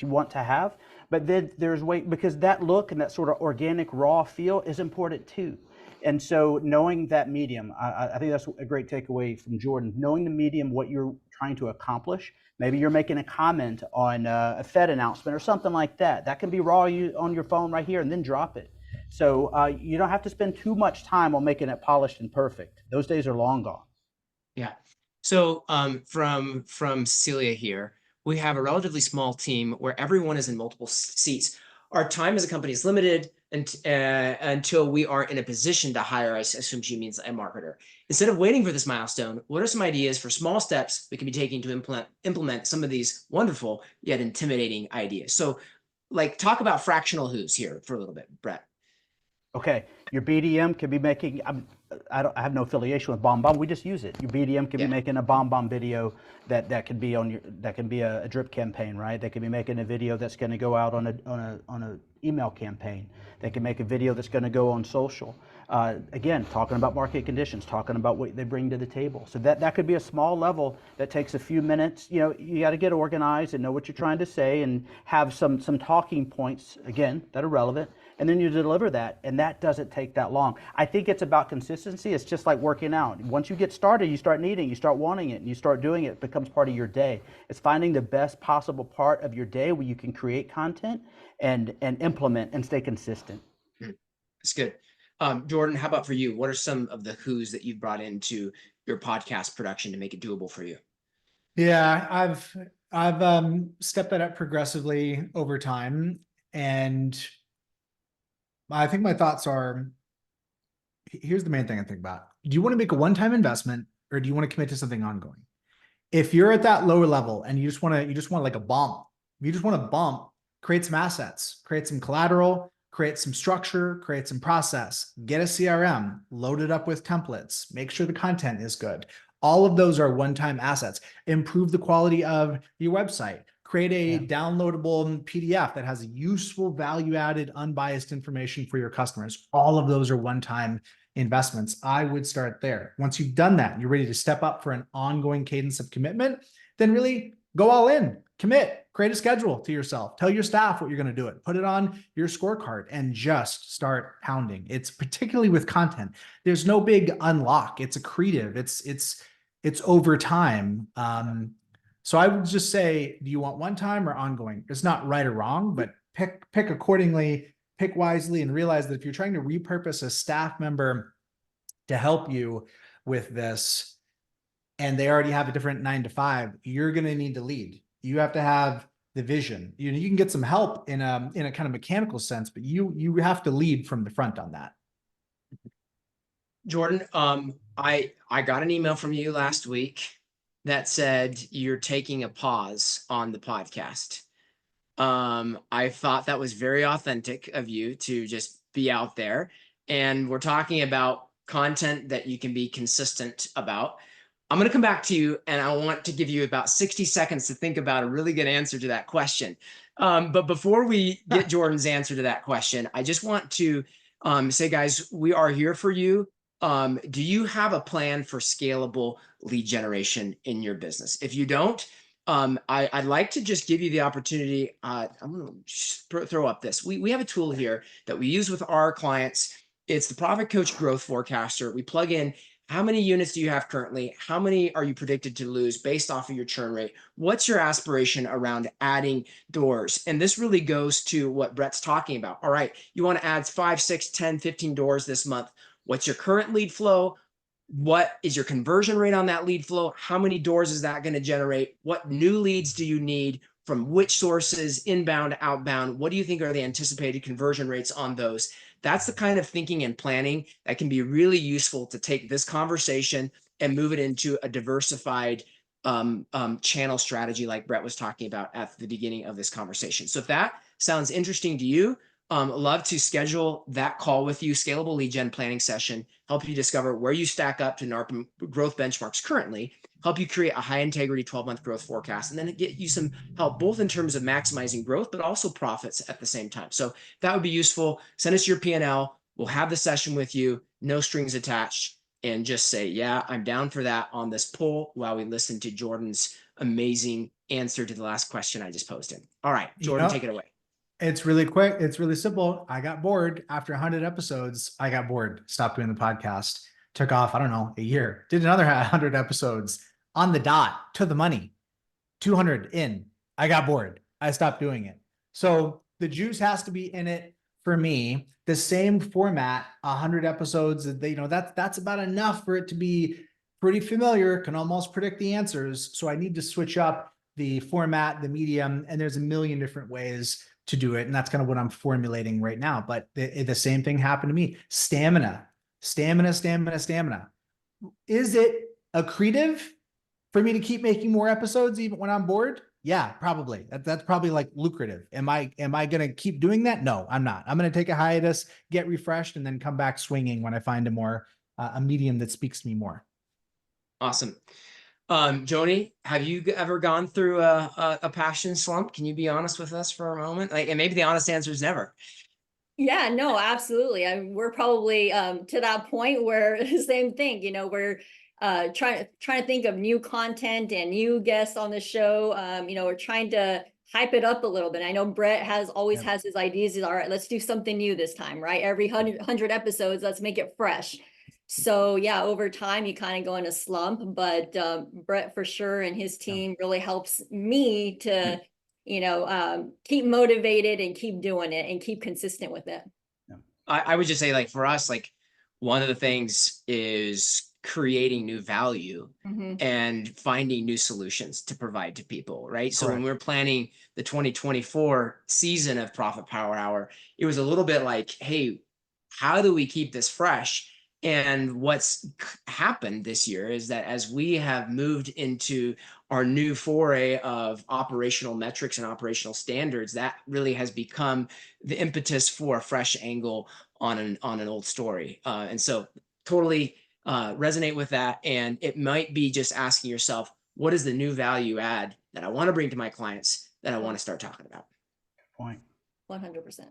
you want to have. But then there's because that look and that sort of organic raw feel is important too. And so knowing that medium, I think that's a great takeaway from Jordan, knowing the medium, what you're trying to accomplish. Maybe you're making a comment on a Fed announcement or something like that. That can be raw on your phone right here, and then drop it. So you don't have to spend too much time on making it polished and perfect. Those days are long gone. Yeah. So from Celia here, we have a relatively small team where everyone is in multiple seats. Our time as a company is limited until we are in a position to hire, I assume she means a marketer. Instead of waiting for this milestone, what are some ideas for small steps we can be taking to implement some of these wonderful yet intimidating ideas? So talk about fractional who's here for a little bit, Brett. Okay, your BDM could be making, I have no affiliation with BombBomb, we just use it. Your BDM could be making a BombBomb video that could be that can be a drip campaign, right? They could be making a video that's going to go out on a email campaign. They can make a video that's going to go on social. Again, talking about market conditions, talking about what they bring to the table. So that could be a small level that takes a few minutes. You got to get organized and know what you're trying to say and have some talking points, again, that are relevant. And then you deliver that, and that doesn't take that long. I think it's about consistency. It's just like working out. Once you get started, you start needing, you start wanting it, and you start doing it. It becomes part of your day. It's finding the best possible part of your day where you can create content and implement and stay consistent. That's good. Jordan, how about for you? What are some of the who's that you've brought into your podcast production to make it doable for you? Yeah, I've stepped that up progressively over time, and I think my thoughts are, here's the main thing I think about. Do you want to make a one-time investment, or do you want to commit to something ongoing? If you're at that lower level and you just want like a bump, if you just want to bump, create some assets, create some collateral, create some structure, create some process, get a CRM, load it up with templates, make sure the content is good. All of those are one-time assets. Improve the quality of your website, Create a downloadable PDF that has useful, value-added, unbiased information for your customers. All of those are one-time investments. I would start there. Once you've done that, you're ready to step up for an ongoing cadence of commitment, then really go all in, commit, create a schedule to yourself, tell your staff what you're going to do it, put it on your scorecard and just start pounding. It's particularly with content. There's no big unlock. It's accretive. It's over time. So I would just say, do you want one time or ongoing? It's not right or wrong, but pick accordingly, pick wisely, and realize that if you're trying to repurpose a staff member to help you with this, and they already have a different 9 to 5, you're going to need to lead. You have to have the vision. You can get some help in a kind of mechanical sense, but you have to lead from the front on that. Jordan, I got an email from you last week that said you're taking a pause on the podcast. I thought that was very authentic of you to just be out there. And we're talking about content that you can be consistent about. I'm going to come back to you, and I want to give you about 60 seconds to think about a really good answer to that question. But before we get Jordan's answer to that question, I just want to say, guys, we are here for you. Do you have a plan for scalable lead generation in your business? If you don't, I'd like to just give you the opportunity. I'm going to throw up this. We have a tool here that we use with our clients. It's the ProfitCoach Growth Forecaster. We plug in how many units do you have currently? How many are you predicted to lose based off of your churn rate? What's your aspiration around adding doors? And this really goes to what Brett's talking about. All right, you want to add 5, 6, 10, 15 doors this month. What's your current lead flow? What is your conversion rate on that lead flow? How many doors is that going to generate? What new leads do you need from which sources, inbound, outbound? What do you think are the anticipated conversion rates on those? That's the kind of thinking and planning that can be really useful to take this conversation and move it into a diversified channel strategy like Brett was talking about at the beginning of this conversation. So if that sounds interesting to you, love to schedule that call with you, Scalable Lead Gen planning session, help you discover where you stack up to NARP growth benchmarks currently, help you create a high integrity 12-month growth forecast, and then get you some help both in terms of maximizing growth, but also profits at the same time. So that would be useful. Send us your P&L. We'll have the session with you, no strings attached, and just say, yeah, I'm down for that on this poll while we listen to Jordan's amazing answer to the last question I just posted. All right, Jordan, take it away. It's really quick. It's really simple. I got bored after 100 episodes. I got bored, stopped doing the podcast, took off, I don't know, a year, did another 100 episodes on the dot to the money, 200 in. I got bored. I stopped doing it. So the juice has to be in it for me. The same format, 100 episodes, that's about enough for it to be pretty familiar, can almost predict the answers. So I need to switch up the format, the medium, and there's a million different ways to do it. And that's kind of what I'm formulating right now. But the same thing happened to me. Stamina. Is it accretive for me to keep making more episodes even when I'm bored? Yeah, probably. That's probably like lucrative. Am I going to keep doing that? No, I'm not. I'm going to take a hiatus, get refreshed, and then come back swinging when I find a medium that speaks to me more. Awesome. Joni, have you ever gone through a passion slump? Can you be honest with us for a moment? And maybe the honest answer is never. Yeah, no, absolutely. We're probably to that point where same thing, we're trying to think of new content and new guests on the show. We're trying to hype it up a little bit. I know Brett always has his ideas. He's all right, let's do something new this time, right? Every 100 episodes, let's make it fresh. So yeah, over time you kind of go in a slump, but Brett for sure and his team really helps me to, keep motivated and keep doing it and keep consistent with it. I would just say, like, for us, like, one of the things is creating new value and finding new solutions to provide to people, right? So when we're planning the 2024 season of Profit Power Hour, it was a little bit like, hey, how do we keep this fresh? And what's happened this year is that as we have moved into our new foray of operational metrics and operational standards, that really has become the impetus for a fresh angle on an old story. And so totally resonate with that. And it might be just asking yourself, what is the new value add that I want to bring to my clients that I want to start talking about. Point. 100%.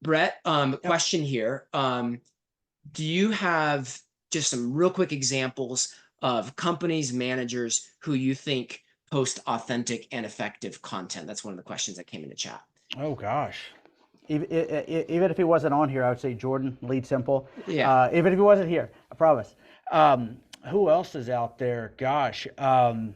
Brett, question here. Do you have just some real quick examples of companies, managers who you think post authentic and effective content? That's one of the questions that came in the chat. Oh gosh. Even if he wasn't on here, I would say Jordan, Lead Simple. Yeah. Even if he wasn't here, I promise. Who else is out there? Gosh. All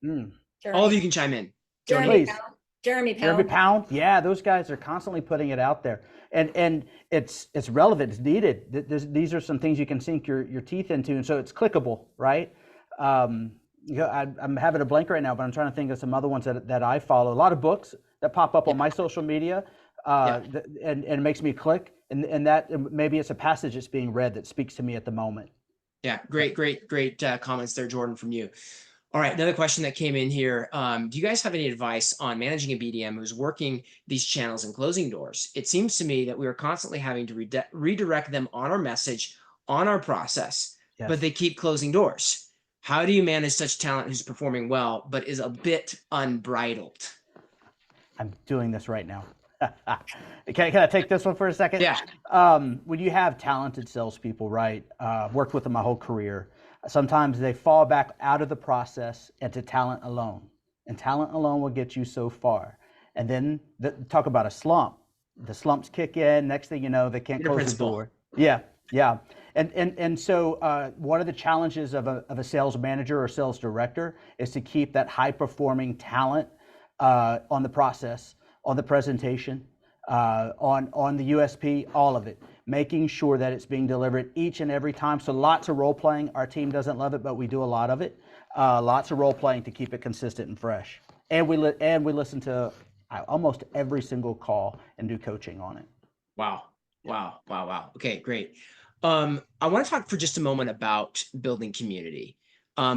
of you can chime in. Jeremy Please. Pound. Jeremy Pound. Jeremy Pound. Yeah, those guys are constantly putting it out there. And it's relevant, it's needed. These are some things you can sink your teeth into, and so it's clickable, right? I'm having a blank right now, but I'm trying to think of some other ones that I follow. A lot of books that pop up on my social media, and it makes me click, and that maybe it's a passage that's being read that speaks to me at the moment. Yeah, great comments there, Jordan, from you. All right, another question that came in here. Do you guys have any advice on managing a BDM who's working these channels and closing doors? It seems to me that we are constantly having to redirect them on our message, on our process, but they keep closing doors. How do you manage such talent who's performing well, but is a bit unbridled? I'm doing this right now. Can I take this one for a second? Yeah. When you have talented salespeople, right? Worked with them my whole career. Sometimes they fall back out of the process into talent alone, and talent alone will get you so far. And then talk about a slump. The slumps kick in. Next thing you know, they can't close the door. Yeah. And so one of the challenges of a sales manager or sales director is to keep that high performing talent on the process, on the presentation, on the USP, all of it, making sure that it's being delivered each and every time. So lots of role playing. Our team doesn't love it, but we do a lot of it. Lots of role playing to keep it consistent and fresh. And we listen to almost every single call and do coaching on it. Wow. Okay, great. I want to talk for just a moment about building community,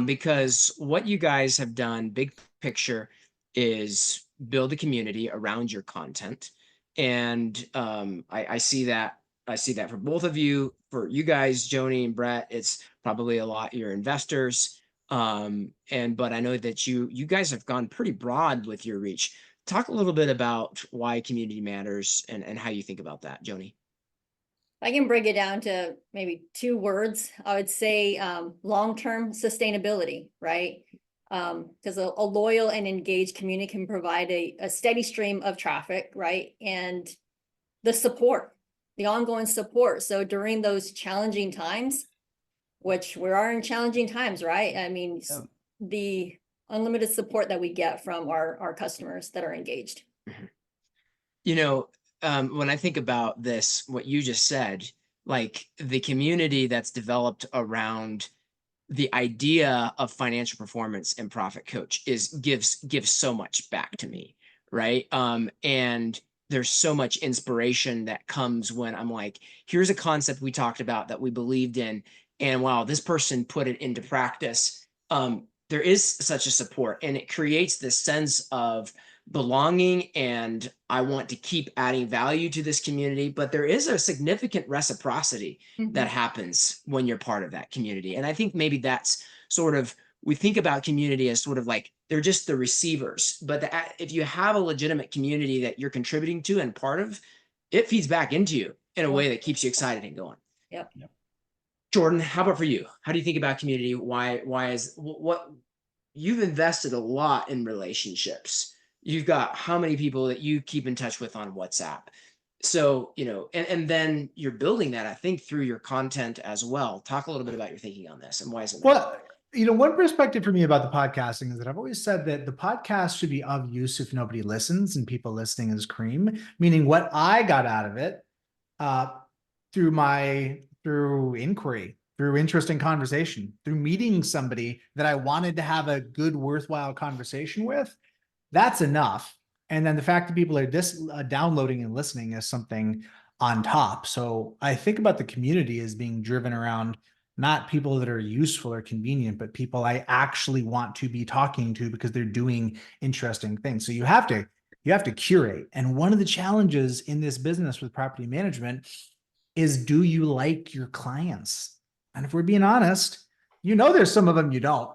because what you guys have done, big picture, is build a community around your content. And I see that for both of you. For you guys, Joni and Brett, it's probably a lot your investors. But I know that you guys have gone pretty broad with your reach. Talk a little bit about why community matters and how you think about that, Joni. I can break it down to maybe 2 words. I would say long-term sustainability, right? Because a loyal and engaged community can provide a steady stream of traffic, right? And the support, the ongoing support. So during those challenging times, which we are in challenging times, right? I mean, the unlimited support that we get from our customers that are engaged. You know, when I think about this, what you just said, like the community that's developed around the idea of financial performance and ProfitCoach gives so much back to me, right? And there's so much inspiration that comes when I'm like, here's a concept we talked about that we believed in, and wow, this person put it into practice. There is such a support, and it creates this sense of belonging, and I want to keep adding value to this community. But there is a significant reciprocity that happens when you're part of that community. And I think maybe that's sort of, we think about community as sort of like they're just the receivers, but if you have a legitimate community that you're contributing to and part of, it feeds back into you in a way that keeps you excited and going. Yep. Jordan, how about for you? How do you think about community? Why is what you've invested a lot in relationships? You've got how many people that you keep in touch with on WhatsApp? So, you know, and then you're building that, I think, through your content as well. Talk a little bit about your thinking on this and why is it? Well, you know, one perspective for me about the podcasting is that I've always said that the podcast should be of use if nobody listens, and people listening is cream. Meaning, what I got out of it through inquiry, through interesting conversation, through meeting somebody that I wanted to have a good, worthwhile conversation with, that's enough. And then the fact that people are downloading and listening is something on top. So I think about the community as being driven around not people that are useful or convenient, but people I actually want to be talking to because they're doing interesting things. So you have to curate. And one of the challenges in this business with property management is, do you like your clients? And if we're being honest, you know, there's some of them you don't.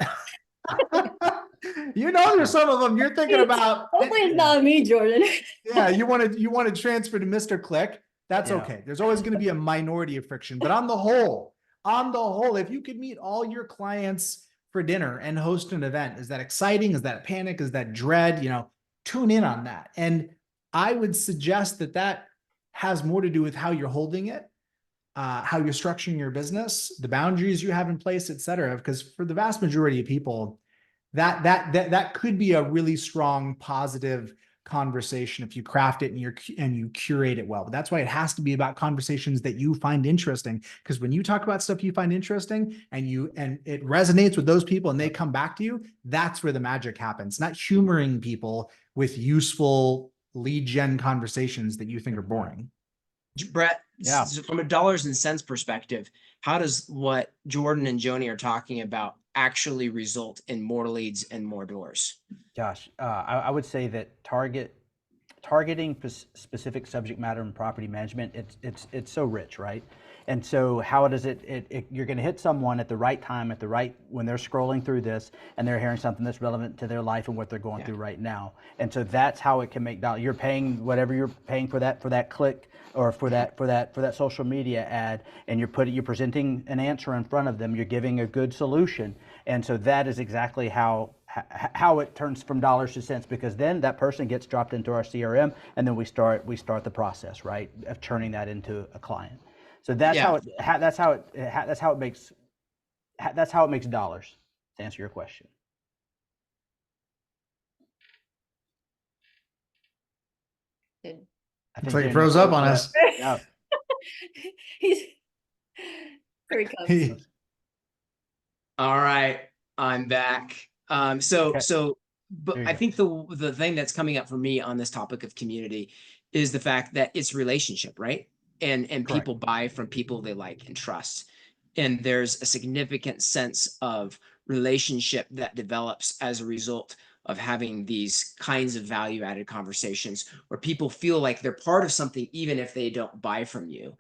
You know, there's some of them you're thinking about. Hopefully it's not me, Jordan. Yeah, you want to transfer to Mr. Click. That's Yeah. okay. There's always going to be a minority of friction, but on the whole, if you could meet all your clients for dinner and host an event, is that exciting? Is that panic? Is that dread? You know, tune in on that. And I would suggest that that has more to do with how you're holding it, how you're structuring your business, the boundaries you have in place, et cetera. Because for the vast majority of people, that could be a really strong, positive conversation if you craft it and you curate it well. But that's why it has to be about conversations that you find interesting. Because when you talk about stuff you find interesting and it resonates with those people and they come back to you, that's where the magic happens. Not humoring people with useful lead gen conversations that you think are boring. Brett, Yeah. from a dollars and cents perspective, how does what Jordan and Joni are talking about actually result in more leads and more doors? Josh, I would say that targeting specific subject matter and property management, it's so rich, right? And so how does you're going to hit someone at the right time, when they're scrolling through this and they're hearing something that's relevant to their life and what they're going through right now. And so that's how it can make dollars. You're paying whatever you're paying for that click or for that social media ad, and you're presenting an answer in front of them. You're giving a good solution. And so that is exactly how it turns from dollars to cents, because then that person gets dropped into our CRM, and then we start the process, right, of turning that into a client. So that's how it makes dollars, to answer your question. It's like he froze up on us. Yeah. He's here he comes. All right, I'm back. But I think the thing that's coming up for me on this topic of community is the fact that it's relationship, right? And people buy from people they like and trust. And there's a significant sense of relationship that develops as a result of having these kinds of value-added conversations where people feel like they're part of something, even if they don't buy from you.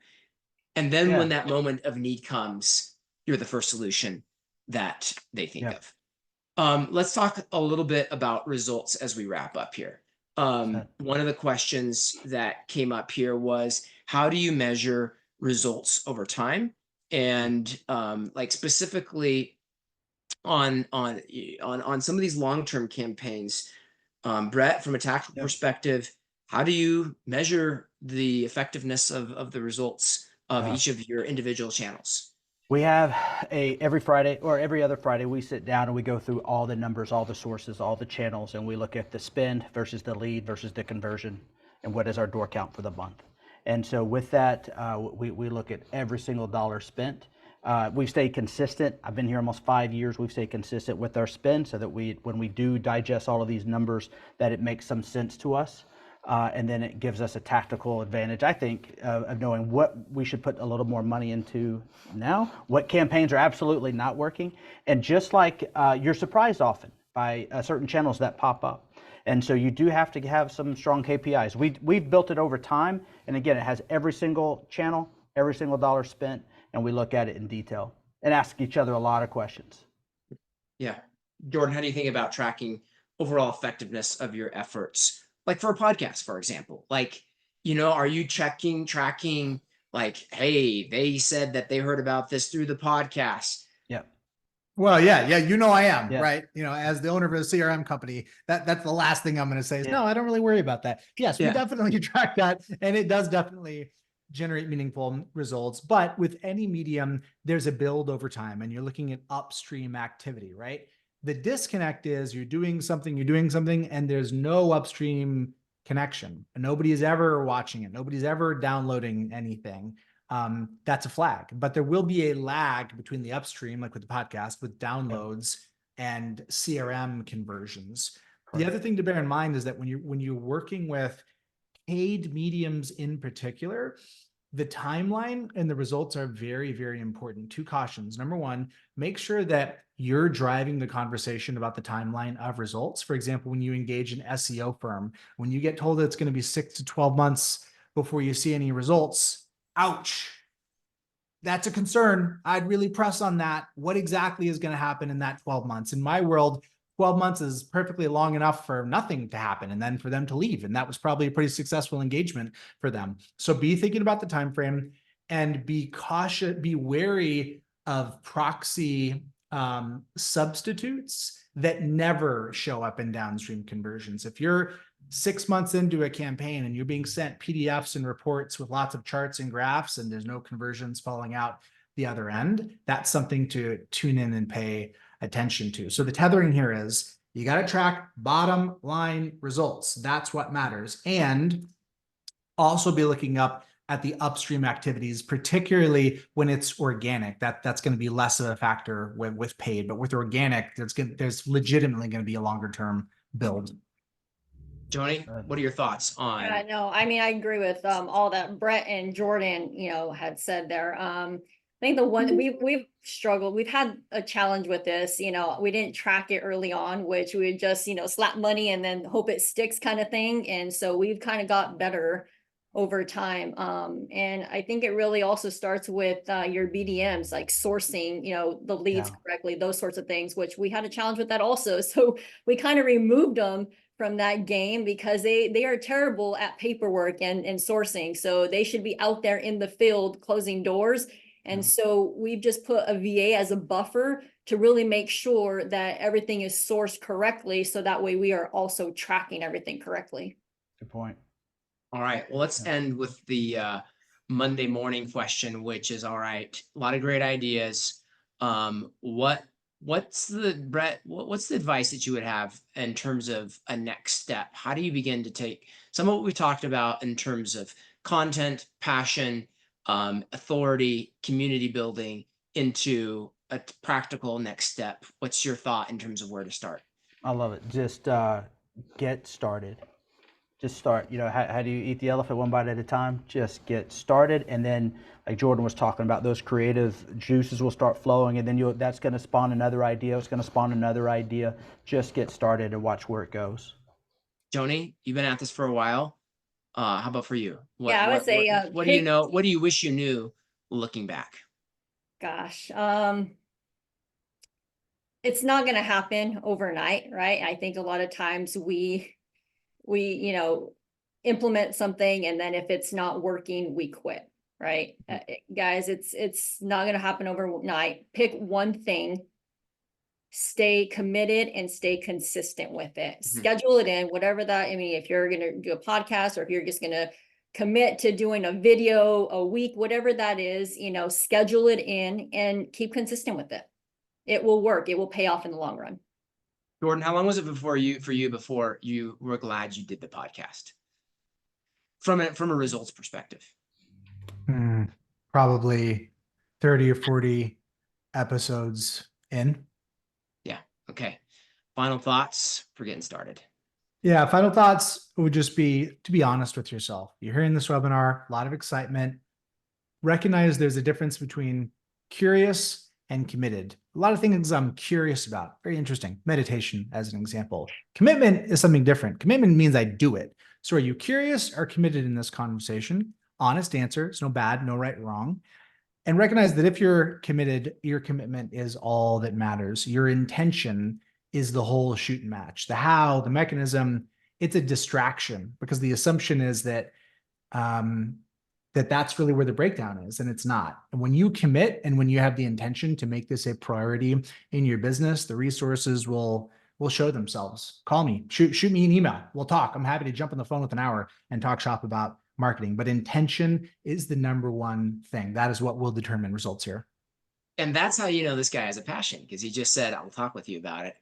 And then when that moment of need comes, you're the first solution that they think of. Let's talk a little bit about results as we wrap up here. One of the questions that came up here was, how do you measure results over time? And like specifically on some of these long-term campaigns, Brett, from a tactical perspective, how do you measure the effectiveness of the results of each of your individual channels? We have every Friday or every other Friday, we sit down and we go through all the numbers, all the sources, all the channels, and we look at the spend versus the lead versus the conversion, and what is our door count for the month. And so with that, we look at every single dollar spent. We've stayed consistent. I've been here almost 5 years. We've stayed consistent with our spend so that when we do digest all of these numbers, that it makes some sense to us. And then it gives us a tactical advantage, I think, of knowing what we should put a little more money into now, what campaigns are absolutely not working. And just like you're surprised often by certain channels that pop up. And so you do have to have some strong KPIs. We've built it over time. And again, it has every single channel, every single dollar spent, and we look at it in detail and ask each other a lot of questions. Yeah. Jordan, how do you think about tracking overall effectiveness of your efforts? Like for a podcast, for example, like, are you tracking like, hey, they said that they heard about this through the podcast? Yeah. Well, yeah, I am, right? As the owner of a CRM company, that's the last thing I'm going to say is, no, I don't really worry about that. Yes, we definitely track that, and it does definitely generate meaningful results. But with any medium, there's a build over time, and you're looking at upstream activity, right? The disconnect is you're doing something, and there's no upstream connection. Nobody is ever watching it. Nobody's ever downloading anything. That's a flag. But there will be a lag between the upstream, like with the podcast, with downloads and CRM conversions. Correct. The other thing to bear in mind is that when you're working with paid mediums in particular, the timeline and the results are very, very important. 2 cautions. Number one, make sure that you're driving the conversation about the timeline of results. For example, when you engage an SEO firm, when you get told that it's going to be 6 to 12 months before you see any results, ouch. That's a concern. I'd really press on that. What exactly is going to happen in that 12 months? In my world, 12 months is perfectly long enough for nothing to happen and then for them to leave. And that was probably a pretty successful engagement for them. So be thinking about the time frame and be cautious, be wary of proxy substitutes that never show up in downstream conversions. If you're 6 months into a campaign and you're being sent PDFs and reports with lots of charts and graphs and there's no conversions falling out the other end, that's something to tune in and pay attention to. So the tethering here is you got to track bottom line results. That's what matters. And also be looking up at the upstream activities, particularly when it's organic. That's going to be less of a factor with paid, but with organic, there's legitimately going to be a longer term build. Joni, what are your thoughts on? Yeah, no, I mean, I agree with all that Brett and Jordan, had said there. I think the one we've struggled, we've had a challenge with this, we didn't track it early on, which we would just, slap money and then hope it sticks kind of thing. And so we've kind of got better over time. And I think it really also starts with your BDMs, like sourcing, the leads correctly, those sorts of things, which we had a challenge with that also. So we kind of removed them from that game because they are terrible at paperwork and sourcing. So they should be out there in the field closing doors. And so we've just put a VA as a buffer to really make sure that everything is sourced correctly. So that way we are also tracking everything correctly. Good point. All right. Well, let's end with the Monday morning question, which is, all right, a lot of great ideas. What's the advice that you would have in terms of a next step? How do you begin to take some of what we talked about in terms of content, passion, authority, community building into a practical next step? What's your thought in terms of where to start? I love it. Just get started. Just start. How do you eat the elephant one bite at a time? Just get started, and then, like Jordan was talking about, those creative juices will start flowing, and then that's going to spawn another idea. It's going to spawn another idea. Just get started and watch where it goes. Joni, you've been at this for a while. How about for you? I would say, what do you know? What do you wish you knew looking back? Gosh, it's not going to happen overnight, right? I think a lot of times we implement something, and then if it's not working, we quit, right? Guys, it's not going to happen overnight. Pick one thing, stay committed and stay consistent with it. Schedule it in, whatever that, if you're going to do a podcast, or if you're just going to commit to doing a video a week, whatever that is, schedule it in and keep consistent with it. It will work. It will pay off in the long run. Jordan, how long was it before you were glad you did the podcast? From a results perspective? Probably 30 or 40 episodes in. Yeah. Okay. Final thoughts for getting started. Yeah. Final thoughts would just be to be honest with yourself. You're hearing this webinar, a lot of excitement. Recognize there's a difference between curious and committed. A lot of things I'm curious about. Very interesting. Meditation, as an example. Commitment is something different. Commitment means I do it. So are you curious or committed in this conversation? Honest answer. It's no bad, no right, wrong. And recognize that if you're committed, your commitment is all that matters. Your intention is the whole shoot and match. The how, the mechanism, it's a distraction, because the assumption is that that's really where the breakdown is, and it's not. And when you commit and when you have the intention to make this a priority in your business, the resources will show themselves. Call me, shoot me an email. We'll talk. I'm happy to jump on the phone with an hour and talk shop about marketing. But intention is the number one thing. That is what will determine results here. And that's how you know this guy has a passion, because he just said, I'll talk with you about it.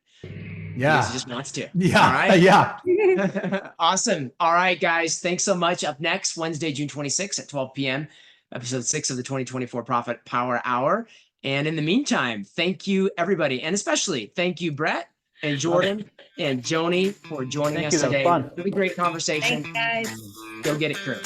Yeah. Because he just wants to. Yeah. All right. Yeah. Awesome. All right, guys. Thanks so much. Up next, Wednesday, June 26th at 12 p.m., episode 6 of the 2024 Profit Power Hour. And in the meantime, thank you, everybody. And especially thank you, Brett and Jordan and Joni, for joining us today. Fun. Really great conversation. Thanks, guys. Go get it, crew.